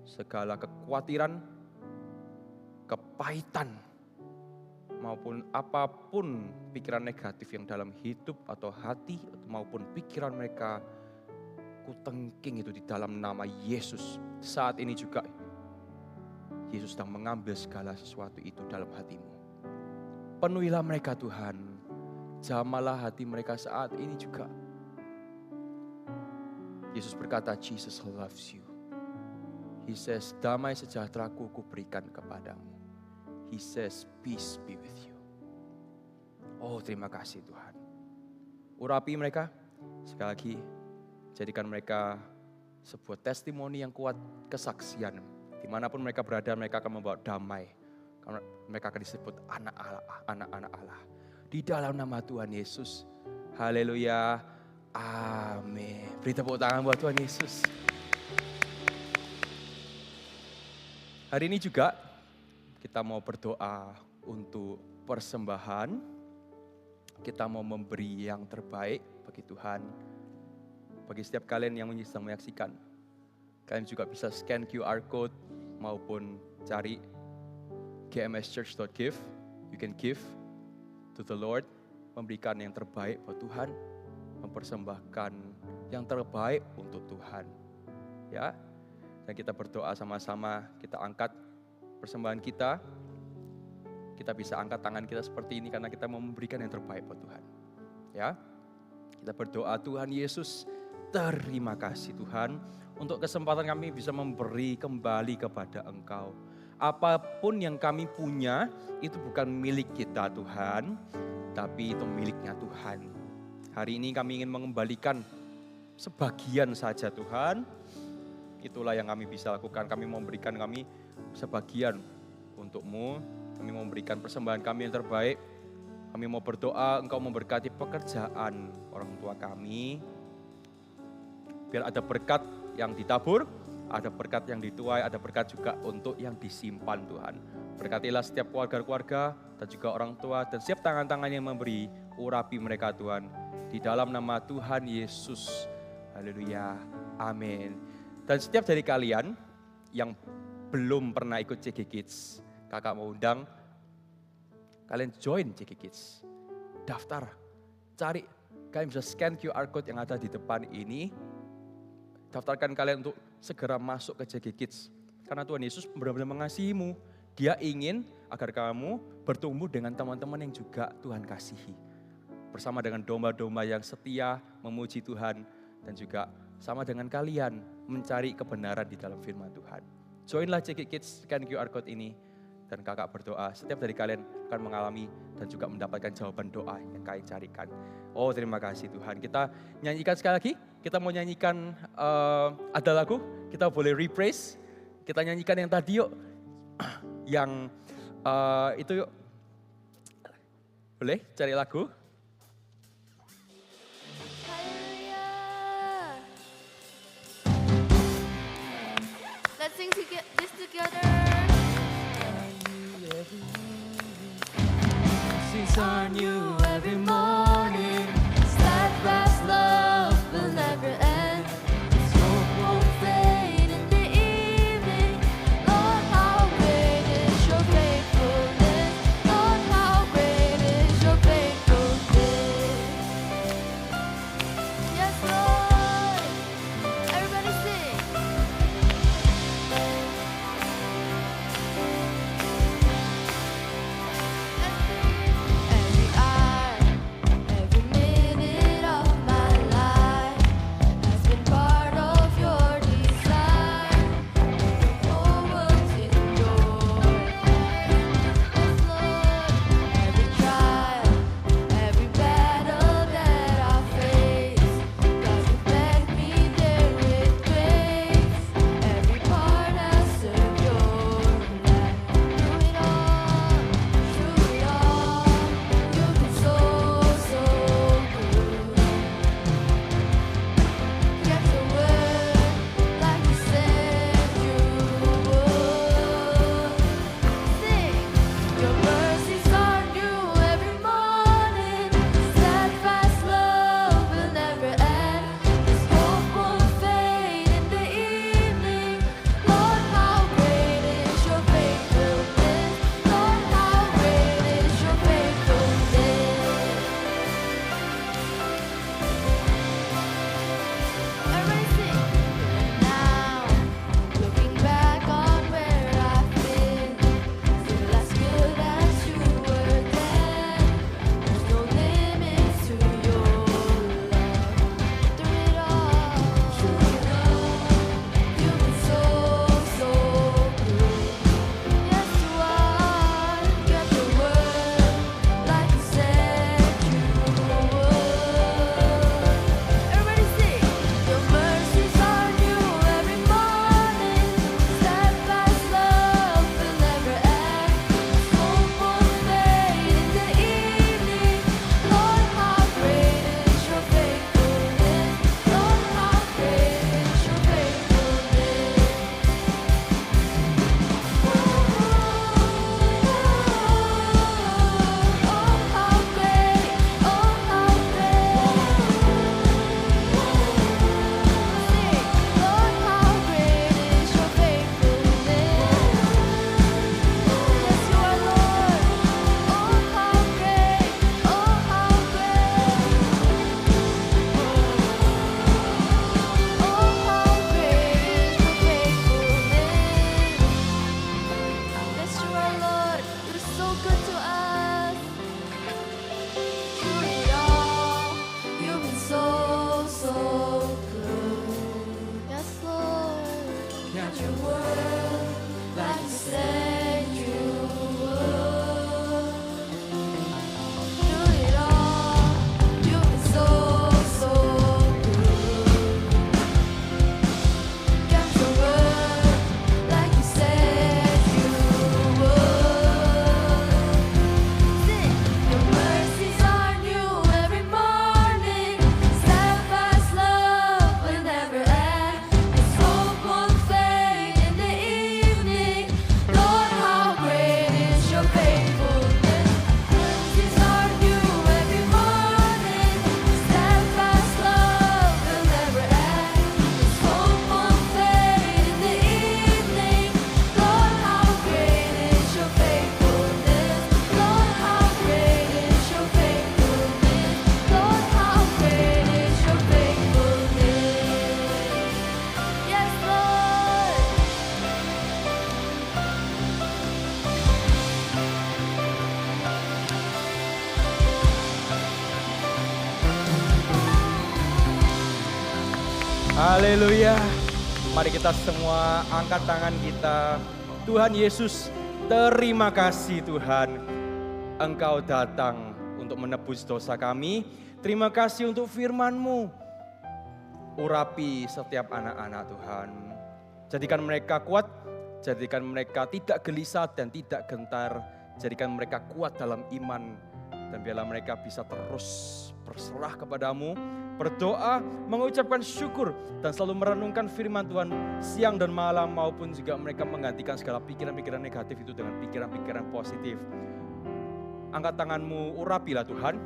[SPEAKER 6] Segala kekhawatiran, kepahitan, maupun apapun pikiran negatif yang dalam hidup atau hati maupun pikiran mereka, kutengking itu di dalam nama Yesus. Saat ini juga Yesus sedang mengambil segala sesuatu itu dalam hatimu. Penuhilah mereka Tuhan, jamalah hati mereka saat ini juga. Yesus berkata, Jesus loves you. He says, damai sejahteraku kuberikan kepadamu. He says, peace be with you. Oh, terima kasih Tuhan. Urapi mereka, sekali lagi, jadikan mereka sebuah testimoni yang kuat, kesaksian. Dimanapun mereka berada, mereka akan membawa damai. Karena mereka akan disebut anak-anak Allah. Di dalam nama Tuhan Yesus. Haleluya. Amin. Beri tepuk tangan buat Tuhan Yesus. Hari ini juga kita mau berdoa untuk persembahan. Kita mau memberi yang terbaik bagi Tuhan. Bagi setiap kalian yang sedang menyaksikan, kalian juga bisa scan QR code maupun cari gmschurch.give. You can give to the Lord, memberikan yang terbaik buat Tuhan, mempersembahkan yang terbaik untuk Tuhan. Ya. Dan kita berdoa sama-sama, kita angkat persembahan kita. Kita bisa angkat tangan kita seperti ini karena kita mau memberikan yang terbaik buat Tuhan. Ya. Kita berdoa, Tuhan Yesus, terima kasih Tuhan untuk kesempatan kami bisa memberi kembali kepada Engkau. Apapun yang kami punya itu bukan milik kita Tuhan, tapi itu miliknya Tuhan. Hari ini kami ingin mengembalikan sebagian saja Tuhan. Itulah yang kami bisa lakukan. Kami mau memberikan kami sebagian untuk-Mu. Kami mau memberikan persembahan kami yang terbaik. Kami mau berdoa Engkau memberkati pekerjaan orang tua kami. Biar ada berkat yang ditabur, ada berkat yang dituai, ada berkat juga untuk yang disimpan Tuhan. Berkatilah setiap keluarga-keluarga dan juga orang tua dan setiap tangan-tangan yang memberi, urapi mereka Tuhan. Di dalam nama Tuhan Yesus. Haleluya. Amin. Dan setiap dari kalian yang belum pernah ikut CG Kids, kakak mau undang kalian join CG Kids. Daftar, cari, kalian bisa scan QR code yang ada di depan ini. Daftarkan kalian untuk segera masuk ke CG Kids. Karena Tuhan Yesus benar-benar mengasihimu. Dia ingin agar kamu bertumbuh dengan teman-teman yang juga Tuhan kasihi. Bersama dengan domba-domba yang setia memuji Tuhan. Dan juga sama dengan kalian mencari kebenaran di dalam firman Tuhan. Joinlah CG Kids, scan QR code ini. Dan kakak berdoa, setiap dari kalian akan mengalami dan juga mendapatkan jawaban doa yang kalian carikan. Oh terima kasih Tuhan. Kita nyanyikan sekali lagi. Kita mau nyanyikan ada lagu. Kita boleh rephrase. Kita nyanyikan yang tadi yuk. Yang itu yuk. Boleh cari lagu.
[SPEAKER 2] Let's sing this together.
[SPEAKER 4] Since are new every morning,
[SPEAKER 2] Steadfast love will never end. Its hope won't fade in the evening. Lord, how great is your faithfulness. Lord, how great is your faithfulness. Yes, Lord. Everybody sing. Let's sing. Every good to us. Through it all, you've been so, so good. Yes, Lord. Kept your word like you said you would. Through it all, you've been so, so good. Kept your word like you said you would. Sing. Your mercies are new every morning. Steadfast love will never end. Its hope won't fade in the evening. Lord, how great is your faithfulness. Mercies are new every morning. Steadfast love will never end. Its hope won't fade in the evening. Lord, how great is your faithfulness. Lord, how great is your faithfulness. Lord, how great is your faithfulness. Yes, Lord.
[SPEAKER 6] Haleluya. Mari kita semua angkat tangan kita. Tuhan Yesus, terima kasih Tuhan. Engkau datang untuk menebus dosa kami. Terima kasih untuk firman-Mu. Urapi setiap anak-anak Tuhan. Jadikan mereka kuat, jadikan mereka tidak gelisah dan tidak gentar. Jadikan mereka kuat dalam iman. Dan biarlah mereka bisa terus berserah kepadamu, berdoa, mengucapkan syukur, dan selalu merenungkan firman Tuhan siang dan malam, maupun juga mereka menggantikan segala pikiran-pikiran negatif itu dengan pikiran-pikiran positif. Angkat tanganmu, urapilah Tuhan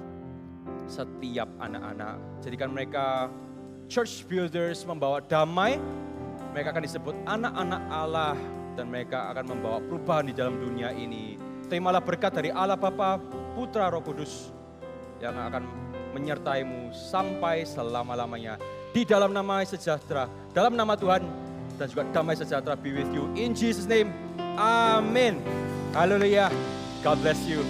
[SPEAKER 6] setiap anak-anak. Jadikan mereka church builders, membawa damai. Mereka akan disebut anak-anak Allah dan mereka akan membawa perubahan di dalam dunia ini. Terimalah berkat dari Allah Bapa, Putra, Roh Kudus yang akan menyertaimu sampai selama-lamanya. Di dalam nama sejahtera, dalam nama Tuhan, dan juga damai sejahtera be with you. In Jesus' name, amin. Haleluya. God bless you.